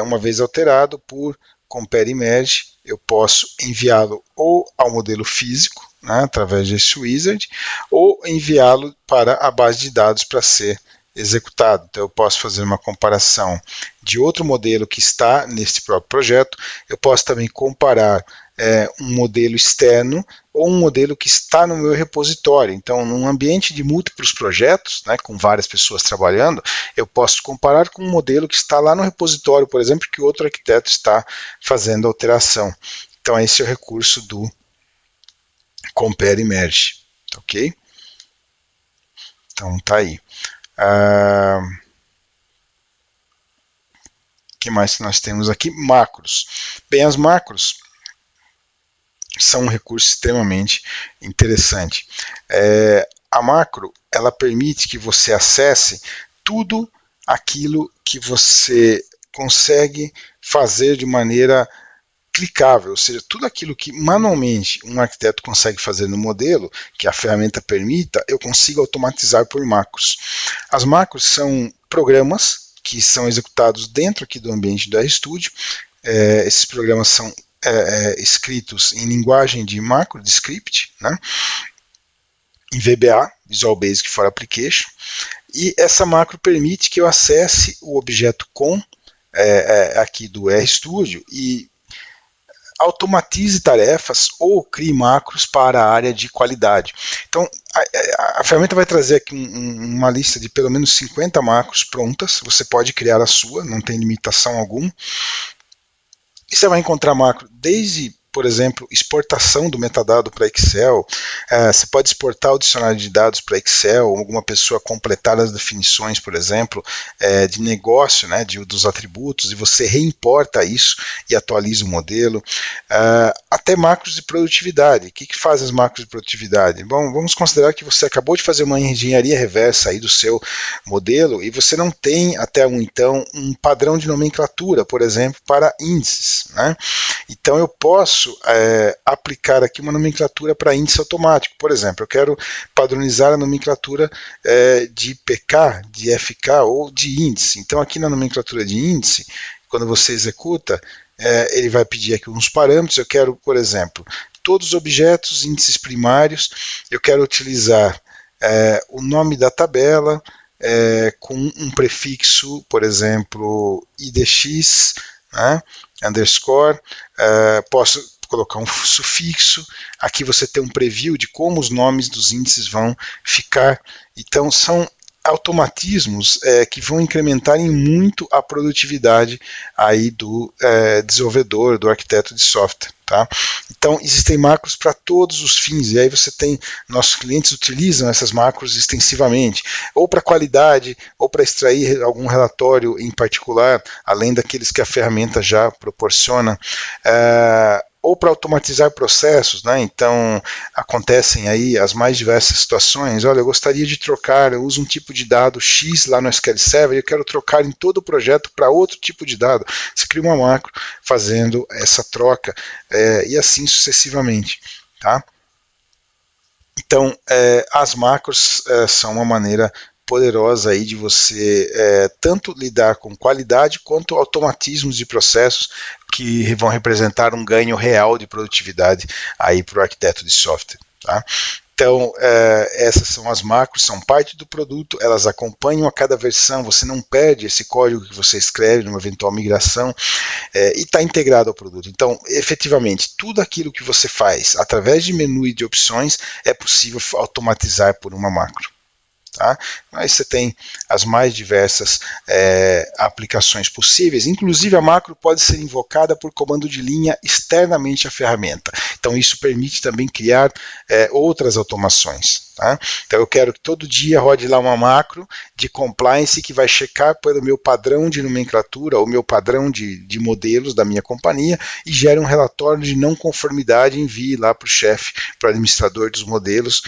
uma vez alterado por Compare Merge, eu posso enviá-lo ou ao modelo físico, né, através desse wizard, ou enviá-lo para a base de dados para ser executado. Então eu posso fazer uma comparação de outro modelo que está neste próprio projeto, eu posso também comparar um modelo externo ou um modelo que está no meu repositório. Então, num ambiente de múltiplos projetos, né, com várias pessoas trabalhando, eu posso comparar com um modelo que está lá no repositório, por exemplo, que outro arquiteto está fazendo alteração. Então, esse é o recurso do Compare Merge, ok? Então, tá aí. O que mais nós temos aqui? Macros. Bem, as macros são um recurso extremamente interessante. A macro, ela permite que você acesse tudo aquilo que você consegue fazer de maneira clicável, ou seja, tudo aquilo que manualmente um arquiteto consegue fazer no modelo, que a ferramenta permita, eu consigo automatizar por macros. As macros são programas que são executados dentro aqui do ambiente do RStudio. Esses programas são escritos em linguagem de macro, de script, né? Em VBA, Visual Basic for Application, e essa macro permite que eu acesse o objeto com aqui do RStudio e automatize tarefas ou crie macros para a área de qualidade. Então, a ferramenta vai trazer aqui uma lista de pelo menos 50 macros prontas, você pode criar a sua, não tem limitação alguma. E você vai encontrar macro desde, por exemplo, exportação do metadado para Excel, você pode exportar o dicionário de dados para Excel, alguma pessoa completar as definições, por exemplo, de negócio, né, dos atributos, e você reimporta isso e atualiza o modelo, até macros de produtividade. O que faz as macros de produtividade? Bom, vamos considerar que você acabou de fazer uma engenharia reversa aí do seu modelo e você não tem até então um padrão de nomenclatura, por exemplo, para índices, né? Então eu posso aplicar aqui uma nomenclatura para índice automático. Por exemplo, eu quero padronizar a nomenclatura de PK, de FK ou de índice. Então aqui na nomenclatura de índice, quando você executa, ele vai pedir aqui uns parâmetros. Eu quero, por exemplo, todos os objetos, índices primários, eu quero utilizar o nome da tabela com um prefixo, por exemplo, IDX, né, underscore, posso colocar um sufixo, aqui você tem um preview de como os nomes dos índices vão ficar. Então são automatismos que vão incrementar em muito a produtividade aí do desenvolvedor, do arquiteto de software. Tá? Então, existem macros para todos os fins, e aí você tem, nossos clientes utilizam essas macros extensivamente, ou para qualidade, ou para extrair algum relatório em particular, além daqueles que a ferramenta já proporciona, ou para automatizar processos, né? Então acontecem aí as mais diversas situações. Olha, eu gostaria de trocar, eu uso um tipo de dado X lá no SQL Server e eu quero trocar em todo o projeto para outro tipo de dado. Você cria uma macro fazendo essa troca e assim sucessivamente, tá? Então as macros são uma maneira poderosa aí de você tanto lidar com qualidade quanto automatismos de processos que vão representar um ganho real de produtividade aí para o arquiteto de software, tá? Então, essas são as macros, são parte do produto, elas acompanham a cada versão, você não perde esse código que você escreve numa eventual migração e está integrado ao produto. Então, efetivamente, tudo aquilo que você faz através de menu e de opções é possível automatizar por uma macro. Tá? Aí você tem as mais diversas aplicações possíveis, inclusive a macro pode ser invocada por comando de linha externamente à ferramenta, então isso permite também criar outras automações. Tá? Então eu quero que todo dia rode lá uma macro de compliance que vai checar pelo meu padrão de nomenclatura ou meu padrão de modelos da minha companhia e gere um relatório de não conformidade e envie lá para o chefe, para o administrador dos modelos,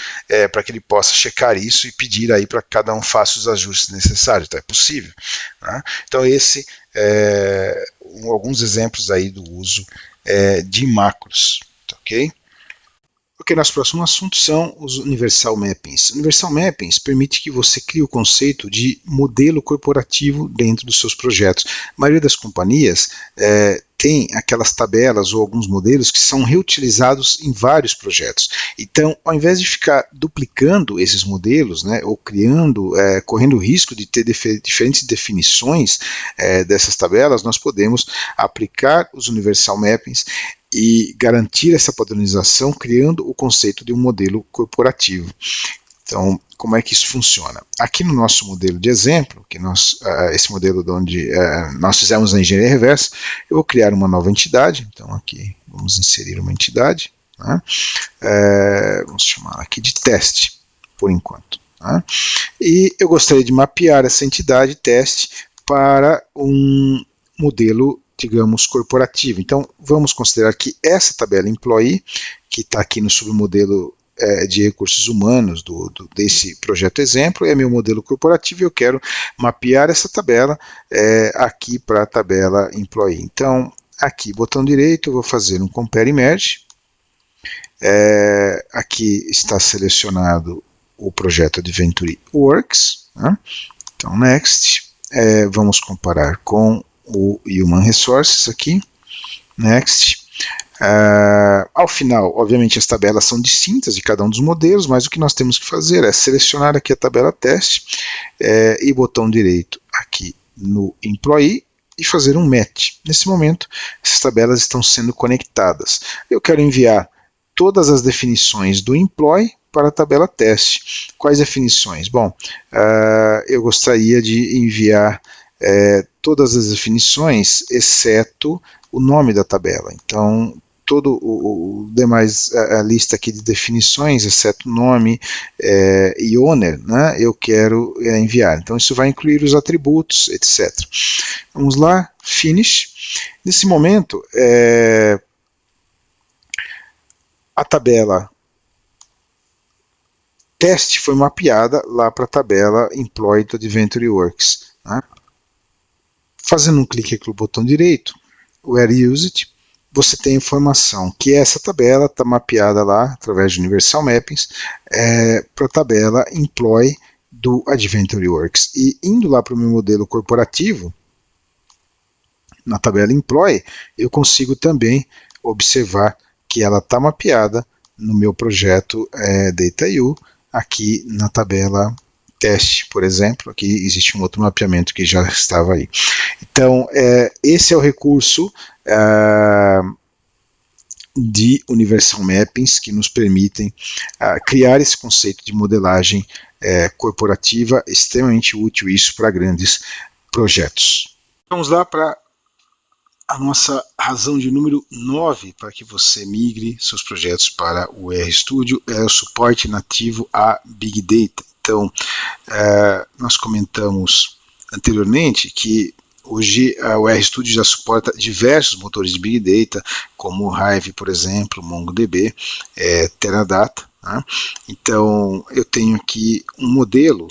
para que ele possa checar isso e pedir aí para que cada um faça os ajustes necessários. Então é possível. Tá? Então esse alguns exemplos aí do uso de macros. Tá, ok? Ok, nosso próximo assunto são os Universal Mappings. Universal Mappings permite que você crie o conceito de modelo corporativo dentro dos seus projetos. A maioria das companhias tem aquelas tabelas ou alguns modelos que são reutilizados em vários projetos. Então, ao invés de ficar duplicando esses modelos, né, ou criando, correndo o risco de ter diferentes definições dessas tabelas, nós podemos aplicar os Universal Mappings e garantir essa padronização criando o conceito de um modelo corporativo. Então, como é que isso funciona? Aqui no nosso modelo de exemplo, que esse modelo de onde nós fizemos a engenharia reversa, eu vou criar uma nova entidade. Então, aqui vamos inserir uma entidade. Né? Vamos chamar aqui de teste, por enquanto. Tá? E eu gostaria de mapear essa entidade teste para um modelo, digamos, corporativo. Então, vamos considerar que essa tabela employee, que está aqui no submodelo de recursos humanos desse projeto exemplo, é meu modelo corporativo e eu quero mapear essa tabela aqui para a tabela employee. Então, aqui, botão direito, eu vou fazer um compare merge. Aqui está selecionado o projeto Adventure Works. Né? Então, next. Vamos comparar com o Human Resources aqui. Next. Ao final, obviamente, as tabelas são distintas de cada um dos modelos, mas o que nós temos que fazer é selecionar aqui a tabela teste e botão direito aqui no Employee e fazer um match. Nesse momento, essas tabelas estão sendo conectadas. Eu quero enviar todas as definições do Employee para a tabela teste. Quais definições? Bom, eu gostaria de enviar todas as definições, exceto o nome da tabela. Então, todo o demais a lista aqui de definições, exceto nome e owner, né, eu quero enviar. Então, isso vai incluir os atributos, etc. Vamos lá, finish. Nesse momento, a tabela teste foi mapeada lá para a tabela employed Adventure Works. Né? Fazendo um clique aqui no botão direito, Where Used, você tem a informação que essa tabela está mapeada lá, através de Universal Mappings, para a tabela Employee do Adventure Works. E indo lá para o meu modelo corporativo, na tabela Employee, eu consigo também observar que ela está mapeada no meu projeto DataU, aqui na tabela teste, por exemplo. Aqui existe um outro mapeamento que já estava aí. Então, esse é o recurso de Universal Mappings que nos permitem criar esse conceito de modelagem corporativa, extremamente útil isso para grandes projetos. Vamos lá para a nossa razão de número 9 para que você migre seus projetos para o RStudio é o suporte nativo a Big Data. Então, nós comentamos anteriormente que hoje o RStudio já suporta diversos motores de Big Data, como o Hive, por exemplo, MongoDB, Teradata. Né? Então, eu tenho aqui um modelo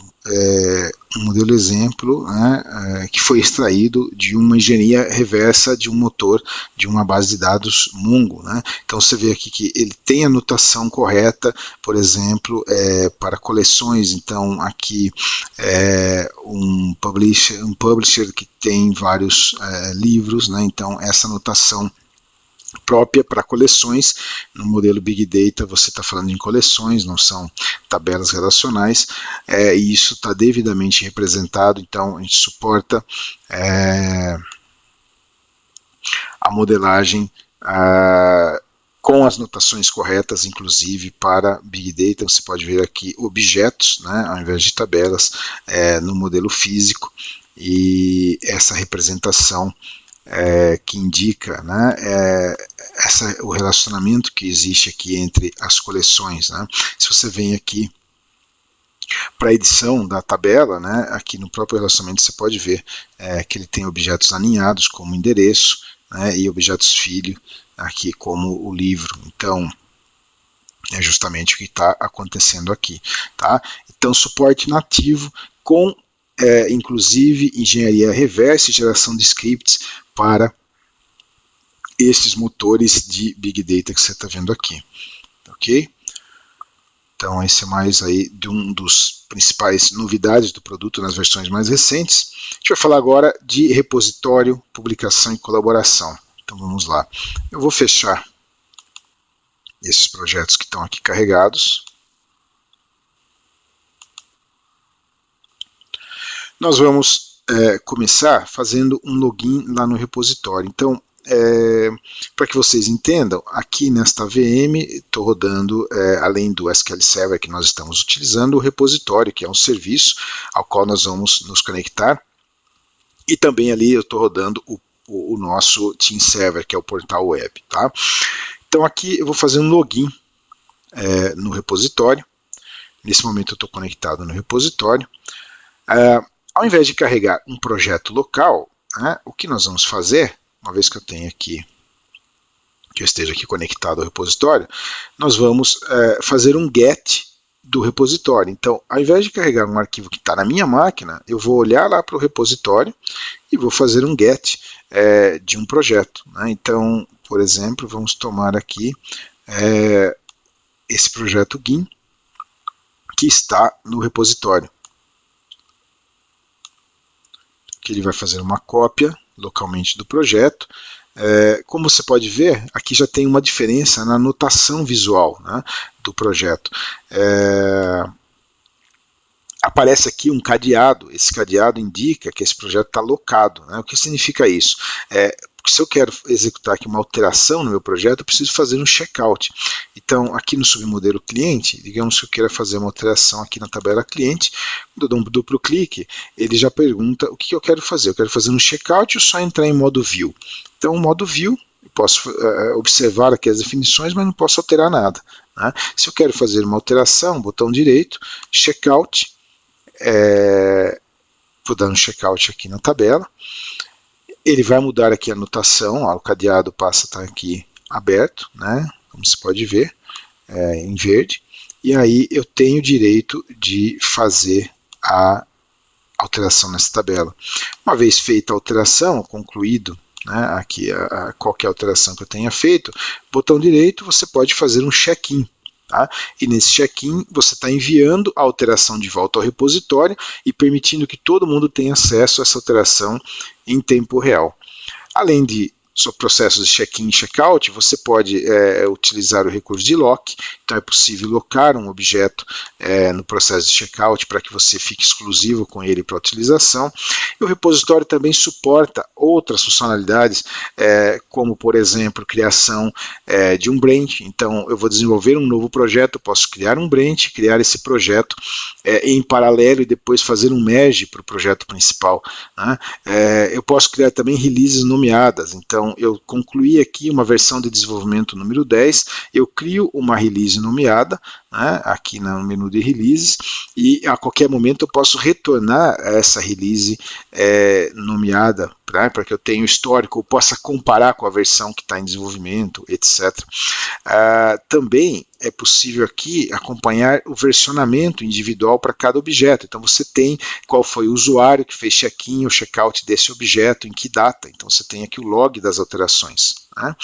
exemplo, né, que foi extraído de uma engenharia reversa de um motor de uma base de dados Mongo. Né? Então você vê aqui que ele tem a notação correta, por exemplo, para coleções. Então aqui um publisher que tem vários livros, né? Então essa notação própria para coleções. No modelo Big Data você está falando em coleções, não são tabelas relacionais, e isso está devidamente representado. Então a gente suporta a modelagem com as notações corretas, inclusive para Big Data. Você pode ver aqui objetos, né, ao invés de tabelas, no modelo físico, e essa representação que indica, né, o relacionamento que existe aqui entre as coleções. Né? Se você vem aqui para a edição da tabela, né, aqui no próprio relacionamento você pode ver que ele tem objetos aninhados como endereço, né, e objetos filho aqui como o livro. Então é justamente o que está acontecendo aqui. Tá? Então suporte nativo com inclusive engenharia reversa e geração de scripts para esses motores de Big Data que você está vendo aqui. Ok? Então esse é mais aí de um dos principais novidades do produto nas versões mais recentes. A gente vai falar agora de repositório, publicação e colaboração. Então vamos lá. Eu vou fechar esses projetos que estão aqui carregados. Nós vamos começar fazendo um login lá no repositório. Então, para que vocês entendam, aqui nesta VM estou rodando, além do SQL Server que nós estamos utilizando, o repositório, que é um serviço ao qual nós vamos nos conectar. E também ali eu estou rodando o nosso Team Server, que é o portal web. Tá? Então aqui eu vou fazer um login no repositório. Nesse momento eu estou conectado no repositório. Ao invés de carregar um projeto local, né, o que nós vamos fazer, uma vez que eu tenho aqui, que eu esteja aqui conectado ao repositório, nós vamos fazer um get do repositório. Então, ao invés de carregar um arquivo que está na minha máquina, eu vou olhar lá para o repositório e vou fazer um get de um projeto. Né? Então, por exemplo, vamos tomar aqui esse projeto GIN, que está no repositório. Que ele vai fazer uma cópia localmente do projeto. Como você pode ver, aqui já tem uma diferença na notação visual, né, do projeto. Aparece aqui um cadeado. Esse cadeado indica que esse projeto está locado. Né? O que significa isso? Se eu quero executar aqui uma alteração no meu projeto, eu preciso fazer um checkout. Então, aqui no submodelo cliente, digamos que eu queira fazer uma alteração aqui na tabela cliente, quando eu dou um duplo clique, ele já pergunta o que eu quero fazer. Eu quero fazer um checkout ou só entrar em modo view? Então, o modo view, eu posso observar aqui as definições, mas não posso alterar nada. Né? Se eu quero fazer uma alteração, botão direito, checkout, vou dar um checkout aqui na tabela. Ele vai mudar aqui a notação, o cadeado passa a estar aqui aberto, né, como você pode ver, em verde, e aí eu tenho o direito de fazer a alteração nessa tabela. Uma vez feita a alteração, concluído, né, aqui qualquer alteração que eu tenha feito, botão direito, você pode fazer um check-in. Tá? E nesse check-in você está enviando a alteração de volta ao repositório e permitindo que todo mundo tenha acesso a essa alteração em tempo real. Além de processos de check-in e check-out, você pode utilizar o recurso de lock. Então é possível locar um objeto no processo de check-out para que você fique exclusivo com ele para utilização. E o repositório também suporta outras funcionalidades, como por exemplo, criação de um branch. Então eu vou desenvolver um novo projeto, eu posso criar um branch, criar esse projeto em paralelo e depois fazer um merge para o projeto principal. Né? Eu posso criar também releases nomeadas. Então Então, eu concluí aqui uma versão de desenvolvimento número 10, eu crio uma release nomeada, né, aqui no menu de releases, e a qualquer momento eu posso retornar a essa release nomeada, para que eu tenha o histórico, ou possa comparar com a versão que está em desenvolvimento, etc. Também é possível aqui acompanhar o versionamento individual para cada objeto. Então você tem qual foi o usuário que fez check-in ou check-out desse objeto, em que data. Então você tem aqui o log das alterações, né?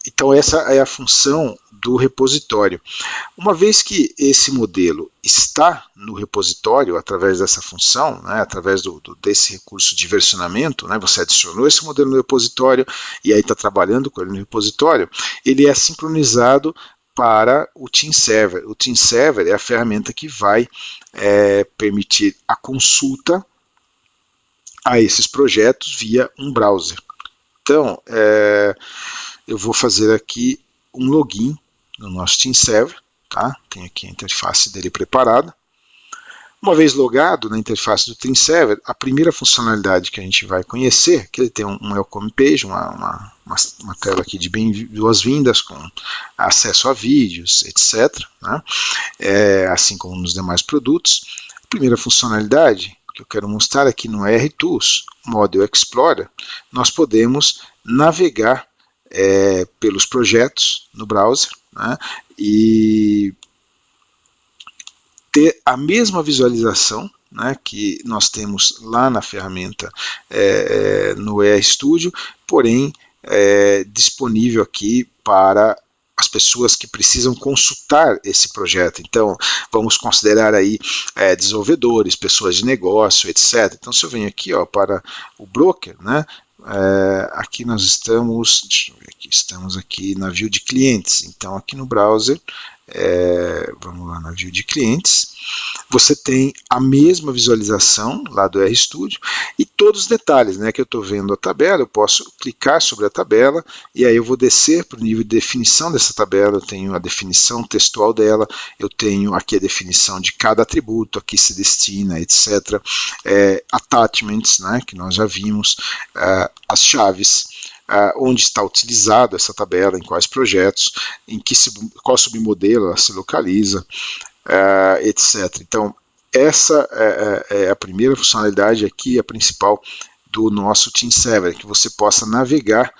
Então essa é a função do repositório. Uma vez que esse modelo está no repositório, através dessa função, né, através desse recurso de versionamento, né, você adicionou esse modelo no repositório e aí está trabalhando com ele no repositório, ele é sincronizado para o Team Server. O Team Server é a ferramenta que vai permitir a consulta a esses projetos via um browser. Então, eu vou fazer aqui um login no nosso Team Server, tá? Tem aqui a interface dele preparada. Uma vez logado na interface do Team Server, a primeira funcionalidade que a gente vai conhecer, que ele tem um welcome page, uma tela aqui de boas-vindas com acesso a vídeos, etc., né? Assim como nos demais produtos. A primeira funcionalidade que eu quero mostrar aqui no RTools Model Explorer, nós podemos navegar pelos projetos no browser, né, e ter a mesma visualização, né, que nós temos lá na ferramenta no RStudio, porém disponível aqui para as pessoas que precisam consultar esse projeto. Então, vamos considerar aí desenvolvedores, pessoas de negócio, etc. Então, se eu venho aqui para o broker, né, aqui nós estamos, deixa eu ver aqui, estamos aqui na view de clientes. Então, aqui no browser, vamos lá na view de clientes, você tem a mesma visualização lá do RStudio e todos os detalhes, né, que eu estou vendo a tabela, eu posso clicar sobre a tabela e aí eu vou descer para o nível de definição dessa tabela. Eu tenho a definição textual dela, eu tenho aqui a definição de cada atributo, aqui se destina, etc. Attachments, né, que nós já vimos, as chaves, onde está utilizada essa tabela, em quais projetos, qual submodelo ela se localiza, etc. Então, essa é a primeira funcionalidade aqui, a principal do nosso Team Server, que você possa navegar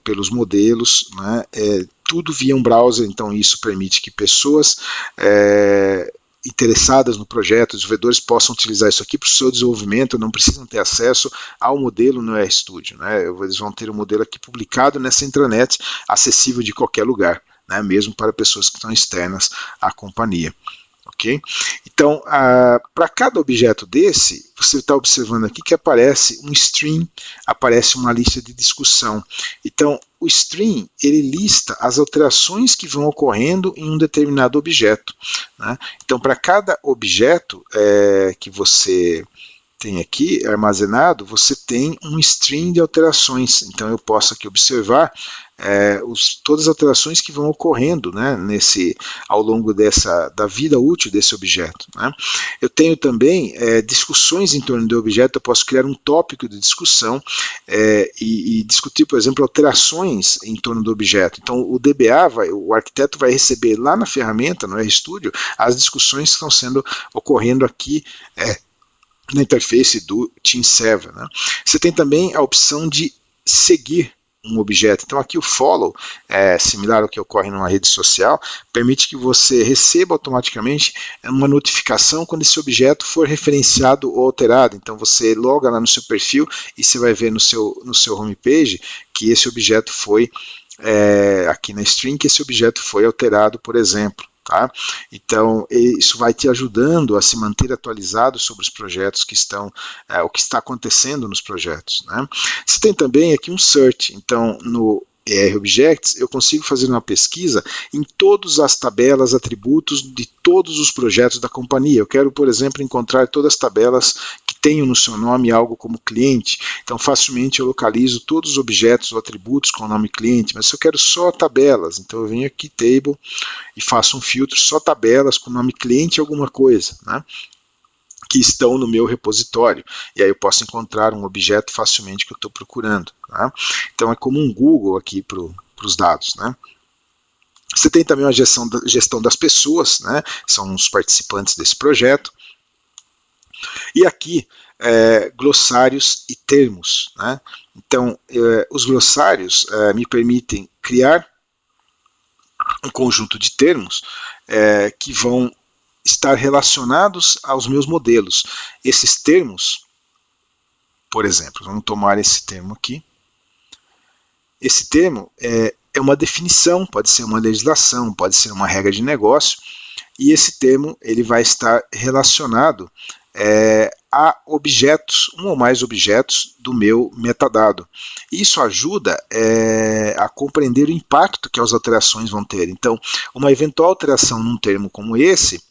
pelos modelos, né, tudo via um browser. Então isso permite que pessoas interessadas no projeto, os desenvolvedores, possam utilizar isso aqui para o seu desenvolvimento, não precisam ter acesso ao modelo no RStudio, né? Eles vão ter o modelo aqui publicado nessa intranet, acessível de qualquer lugar, né? Mesmo para pessoas que estão externas à companhia. Okay? Então, para cada objeto desse, você está observando aqui que aparece um string, aparece uma lista de discussão. Então, o string, ele lista as alterações que vão ocorrendo em um determinado objeto, né? Então, para cada objeto que você tem aqui armazenado, você tem um string de alterações. Então, eu posso aqui observar todas as alterações que vão ocorrendo, né, ao longo da vida útil desse objeto, né? Eu tenho também discussões em torno do objeto. Eu posso criar um tópico de discussão e discutir, por exemplo, alterações em torno do objeto. Então o DBA, o arquiteto vai receber lá na ferramenta, no RStudio, as discussões que estão ocorrendo aqui na interface do Team Server, né? Você tem também a opção de seguir um objeto. Então aqui o follow, similar ao que ocorre numa rede social, permite que você receba automaticamente uma notificação quando esse objeto for referenciado ou alterado. Então você loga lá no seu perfil e você vai ver no seu homepage que esse objeto foi, aqui na string, que esse objeto foi alterado, por exemplo. Tá? Então, isso vai te ajudando a se manter atualizado sobre os projetos que estão, o que está acontecendo nos projetos, né? Você tem também aqui um search. Então, no ER-Objects, eu consigo fazer uma pesquisa em todas as tabelas, atributos de todos os projetos da companhia. Eu quero, por exemplo, encontrar todas as tabelas que tenham no seu nome algo como cliente. Então, facilmente eu localizo todos os objetos ou atributos com o nome cliente, mas se eu quero só tabelas, então eu venho aqui, Table, e faço um filtro, só tabelas com o nome cliente alguma coisa, né? que estão no meu repositório, e aí eu posso encontrar um objeto facilmente que eu estou procurando. Tá? Então é como um Google aqui para os dados. Né? Você tem também a gestão das pessoas, né? São os participantes desse projeto. E aqui, glossários e termos. Né? Então, os glossários me permitem criar um conjunto de termos que vão estar relacionados aos meus modelos. Esses termos, por exemplo, vamos tomar esse termo aqui. Esse termo é uma definição, pode ser uma legislação, pode ser uma regra de negócio, e esse termo ele vai estar relacionado a objetos, um ou mais objetos do meu metadado. Isso ajuda a compreender o impacto que as alterações vão ter. Então, uma eventual alteração num termo como esse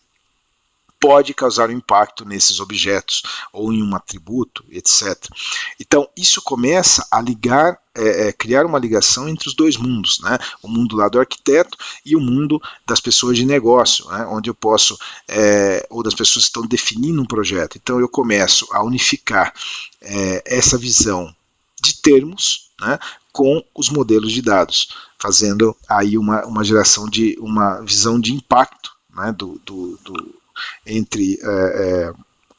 pode causar um impacto nesses objetos, ou em um atributo, etc. Então, isso começa a ligar, criar uma ligação entre os dois mundos, né? O mundo lá do arquiteto e o mundo das pessoas de negócio, né? Onde eu posso, ou das pessoas que estão definindo um projeto. Então, eu começo a unificar essa visão de termos, né, com os modelos de dados, fazendo aí uma geração de uma visão de impacto, né, entre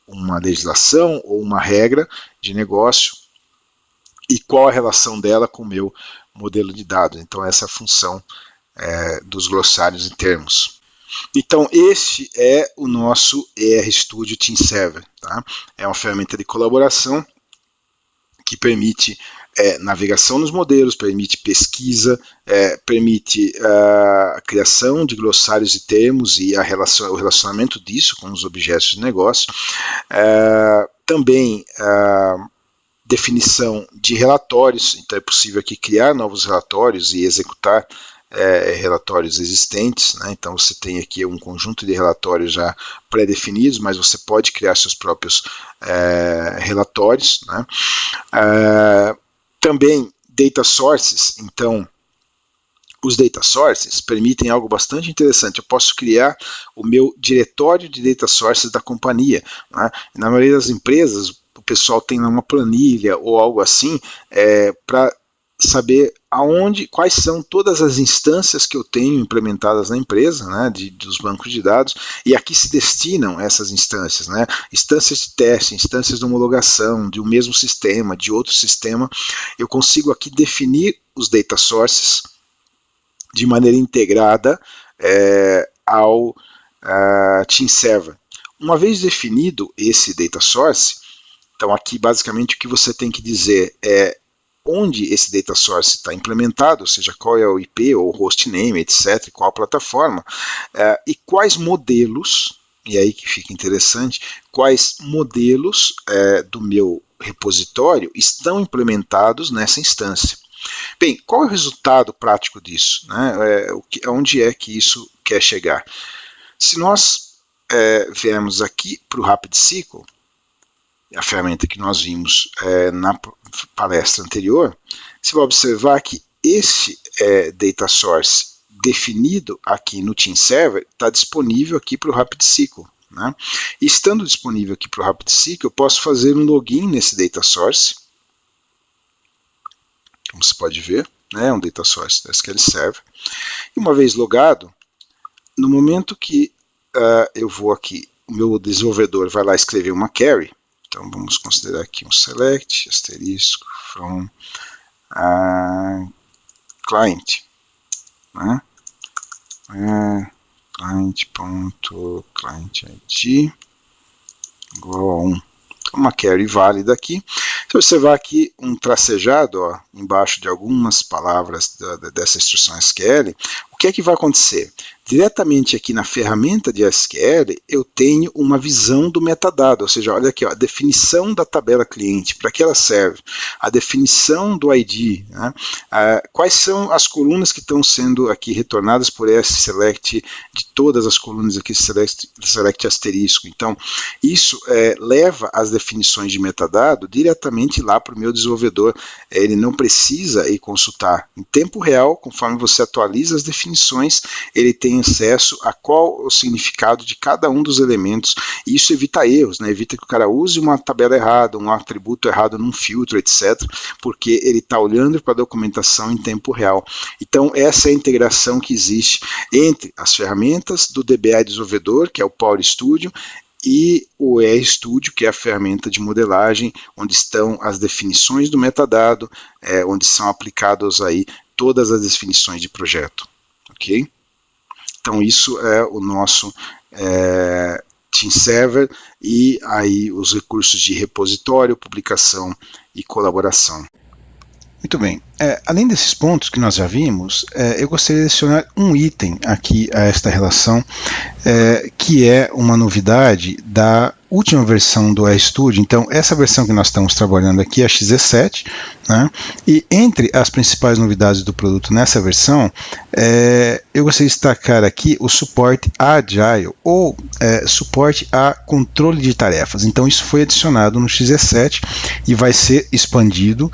uma legislação ou uma regra de negócio e qual a relação dela com o meu modelo de dados. Então essa é a função dos glossários em termos. Então este é o nosso RStudio Team Server. Tá? É uma ferramenta de colaboração que permite navegação nos modelos, permite pesquisa, permite a criação de glossários e termos e o relacionamento disso com os objetos de negócio. Também definição de relatórios, então é possível aqui criar novos relatórios e executar relatórios existentes, né? Então você tem aqui um conjunto de relatórios já pré-definidos, mas você pode criar seus próprios relatórios, né? Também data sources, então os data sources permitem algo bastante interessante. Eu posso criar o meu diretório de data sources da companhia. Né? Na maioria das empresas, o pessoal tem uma planilha ou algo assim para saber quais são todas as instâncias que eu tenho implementadas na empresa, né, dos bancos de dados, e aqui se destinam essas instâncias, né, instâncias de teste, instâncias de homologação, de um mesmo sistema, de outro sistema. Eu consigo aqui definir os data sources de maneira integrada ao Team Server. Uma vez definido esse data source, então aqui basicamente o que você tem que dizer é onde esse data source está implementado, ou seja, qual é o IP ou hostname, etc., qual a plataforma, e quais modelos, e aí que fica interessante, quais modelos do meu repositório estão implementados nessa instância. Bem, qual é o resultado prático disso? Né? Onde é que isso quer chegar? Se nós viermos aqui para o RapidSQL, a ferramenta que nós vimos na palestra anterior, você vai observar que esse data source definido aqui no Team Server está disponível aqui para o RapidSQL. Né? E estando disponível aqui para o RapidSQL, eu posso fazer um login nesse data source, como você pode ver, né? Um data source da SQL Server. E uma vez logado, no momento que eu vou aqui, o meu desenvolvedor vai lá escrever uma query. Então vamos considerar aqui um select, asterisco, from client, né? Client.clientID igual a 1. Uma query válida aqui. Se você observar aqui um tracejado embaixo de algumas palavras dessa instrução SQL, o que é que vai acontecer? Diretamente aqui na ferramenta de SQL, eu tenho uma visão do metadado, ou seja, olha aqui, a definição da tabela cliente, para que ela serve, a definição do ID, né? Quais são as colunas que estão sendo aqui retornadas por esse select, de todas as colunas aqui, select asterisco. Então, isso leva as definições de metadado diretamente lá para o meu desenvolvedor. Ele não precisa ir consultar em tempo real, conforme você atualiza as definições, definições, ele tem acesso a qual o significado de cada um dos elementos, e isso evita erros, né? Evita que o cara use uma tabela errada, um atributo errado num filtro, etc., porque ele está olhando para a documentação em tempo real. Então, essa é a integração que existe entre as ferramentas do DBA desenvolvedor, que é o Power Studio, e o RStudio, que é a ferramenta de modelagem, onde estão as definições do metadado, onde são aplicadas aí todas as definições de projeto, ok? Então isso é o nosso Team Server e aí os recursos de repositório, publicação e colaboração. Muito bem, além desses pontos que nós já vimos, eu gostaria de adicionar um item aqui a esta relação, que é uma novidade da última versão do RStudio. Então, essa versão que nós estamos trabalhando aqui é a XZ7, né? E entre as principais novidades do produto nessa versão, eu gostaria de destacar aqui o suporte a Agile, ou suporte a controle de tarefas. Então, isso foi adicionado no XZ7 e vai ser expandido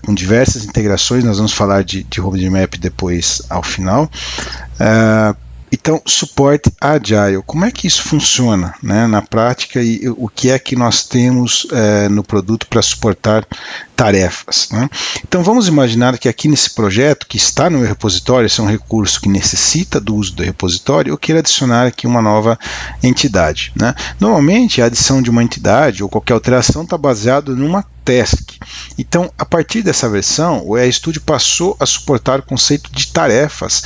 com diversas integrações. Nós vamos falar de roadmap depois ao final. Então, suporte Agile, como é que isso funciona, né, na prática, e o que é que nós temos no produto para suportar tarefas, né? Então, vamos imaginar que aqui nesse projeto, que está no meu repositório, esse é um recurso que necessita do uso do repositório, eu quero adicionar aqui uma nova entidade, né? Normalmente, a adição de uma entidade ou qualquer alteração está baseado numa task. Então, a partir dessa versão, o RStudio passou a suportar o conceito de tarefas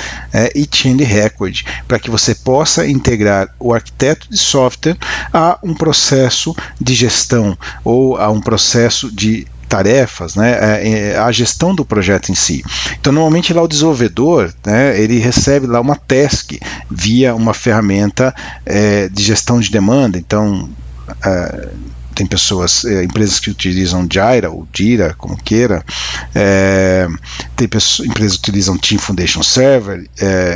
e change record, para que você possa integrar o arquiteto de software a um processo de gestão ou a um processo de tarefas, né, a gestão do projeto em si. Então, normalmente lá o desenvolvedor, né, ele recebe lá uma task via uma ferramenta de gestão de demanda. Então, tem pessoas, empresas que utilizam Jira ou Jira, como queira, tem empresas que utilizam Team Foundation Server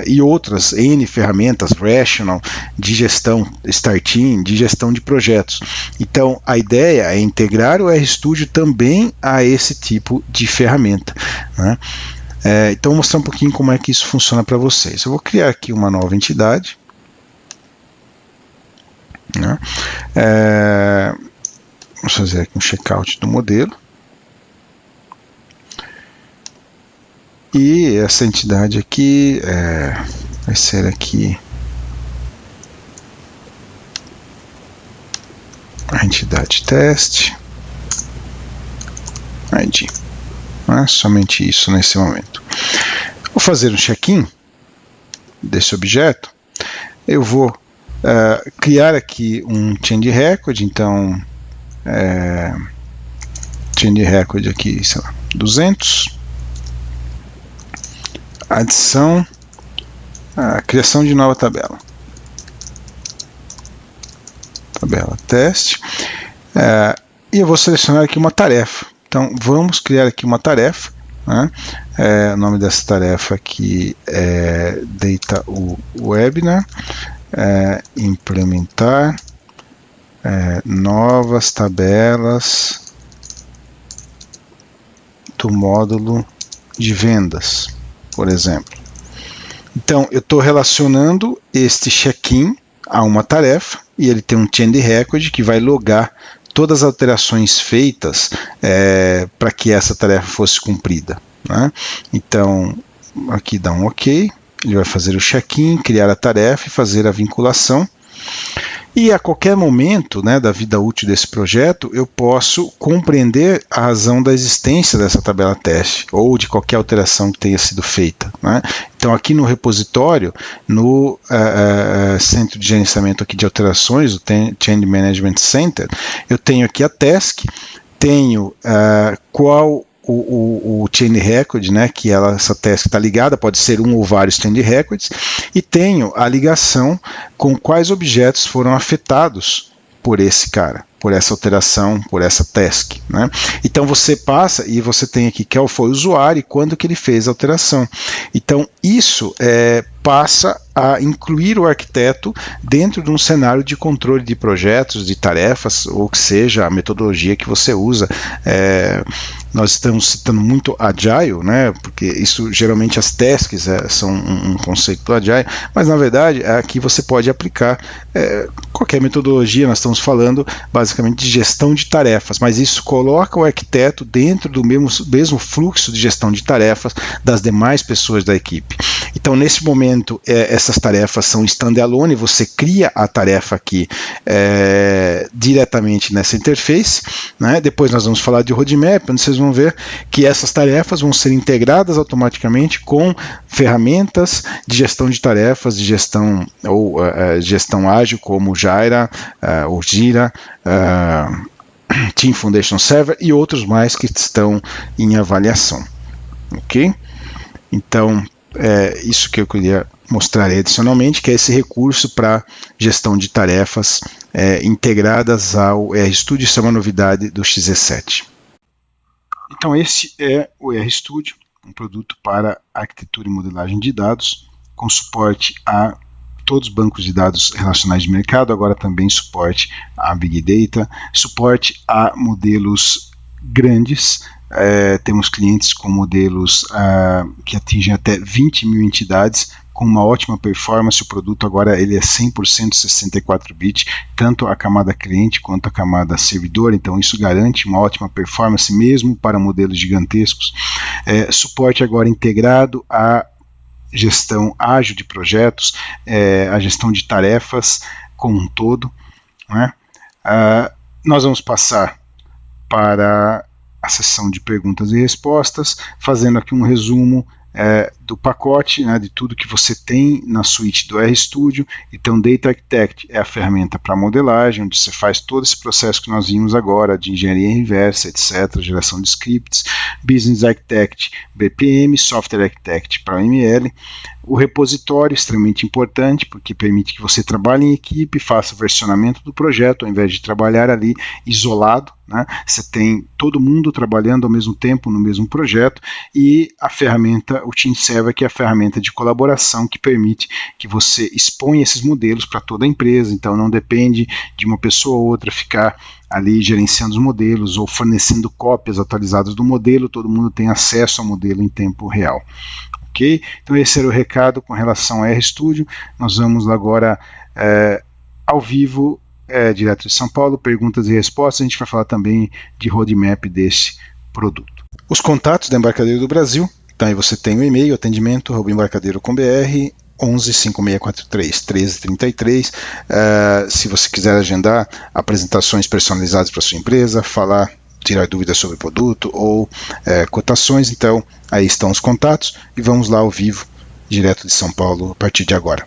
e outras N ferramentas, Rational, de gestão, StarTeam, de gestão de projetos. Então, a ideia é integrar o RStudio também a esse tipo de ferramenta, né? Então, vou mostrar um pouquinho como é que isso funciona para vocês. Eu vou criar aqui uma nova entidade, né? Vamos fazer aqui um checkout do modelo. E essa entidade aqui vai ser aqui a entidade teste ID. Somente isso nesse momento. Vou fazer um check-in desse objeto. Eu vou criar aqui um change record. Então, change record aqui, sei lá, 200. Adição, criação de nova tabela. Tabela teste. E eu vou selecionar aqui uma tarefa. Então, vamos criar aqui uma tarefa, né? O nome dessa tarefa aqui é Data Webinar. Implementar novas tabelas do módulo de vendas, por exemplo. Então, eu estou relacionando este check-in a uma tarefa e ele tem um change record que vai logar todas as alterações feitas para que essa tarefa fosse cumprida, né? Então, aqui dá um OK, ele vai fazer o check-in, criar a tarefa e fazer a vinculação. E a qualquer momento, né, da vida útil desse projeto, eu posso compreender a razão da existência dessa tabela teste ou de qualquer alteração que tenha sido feita, né? Então, aqui no repositório, no centro de gerenciamento aqui de alterações, o Change Management Center, eu tenho aqui a task, tenho qual o change record, né, que essa task está ligada, pode ser um ou vários change records, e tenho a ligação com quais objetos foram afetados por esse cara, por essa alteração, por essa task, né? Então você passa e você tem aqui qual foi o usuário e quando que ele fez a alteração. Então isso passa a incluir o arquiteto dentro de um cenário de controle de projetos, de tarefas, ou que seja a metodologia que você usa. Nós estamos citando muito Agile, né, porque isso geralmente as tasks são um conceito do Agile, mas na verdade aqui você pode aplicar qualquer metodologia. Nós estamos falando basicamente de gestão de tarefas, mas isso coloca o arquiteto dentro do mesmo fluxo de gestão de tarefas das demais pessoas da equipe. Então, nesse momento, essas tarefas são standalone, você cria a tarefa aqui diretamente nessa interface, né? Depois nós vamos falar de roadmap, onde vocês vão ver que essas tarefas vão ser integradas automaticamente com ferramentas de gestão de tarefas, de gestão ou gestão ágil, como Jira, ou Jira, Team Foundation Server e outros mais que estão em avaliação. Ok? Então, isso que eu queria mostrar adicionalmente, que é esse recurso para gestão de tarefas integradas ao RStudio. Isso é uma novidade do XZ7. Então esse é o RStudio, um produto para arquitetura e modelagem de dados, com suporte a todos os bancos de dados relacionais de mercado, agora também suporte a Big Data, suporte a modelos grandes. Temos clientes com modelos que atingem até 20 mil entidades, com uma ótima performance. O produto agora ele é 100% 64-bit, tanto a camada cliente quanto a camada servidor, então isso garante uma ótima performance mesmo para modelos gigantescos. Suporte agora integrado a gestão ágil de projetos, a gestão de tarefas como um todo, né? Nós vamos passar para a sessão de perguntas e respostas, fazendo aqui um resumo do pacote, né, de tudo que você tem na suíte do RStudio. Então, Data Architect é a ferramenta para modelagem, onde você faz todo esse processo que nós vimos agora, de engenharia inversa, etc., geração de scripts. Business Architect, BPM, Software Architect para ML. O repositório, extremamente importante, porque permite que você trabalhe em equipe, faça o versionamento do projeto, ao invés de trabalhar ali isolado, né? Você tem todo mundo trabalhando ao mesmo tempo no mesmo projeto. E a ferramenta, o Team Server, que é a ferramenta de colaboração que permite que você exponha esses modelos para toda a empresa. Então não depende de uma pessoa ou outra ficar ali gerenciando os modelos ou fornecendo cópias atualizadas do modelo. Todo mundo tem acesso ao modelo em tempo real. Ok? Então esse era o recado com relação ao RStudio. Nós vamos agora ao vivo, direto de São Paulo, perguntas e respostas. A gente vai falar também de roadmap desse produto. Os contatos da Embarcadero do Brasil. Então aí você tem o e-mail, atendimento@embarcadeiro.com.br, 11 5643 1333. Se você quiser agendar apresentações personalizadas para sua empresa, tirar dúvidas sobre o produto ou cotações, então aí estão os contatos e vamos lá ao vivo, direto de São Paulo, a partir de agora.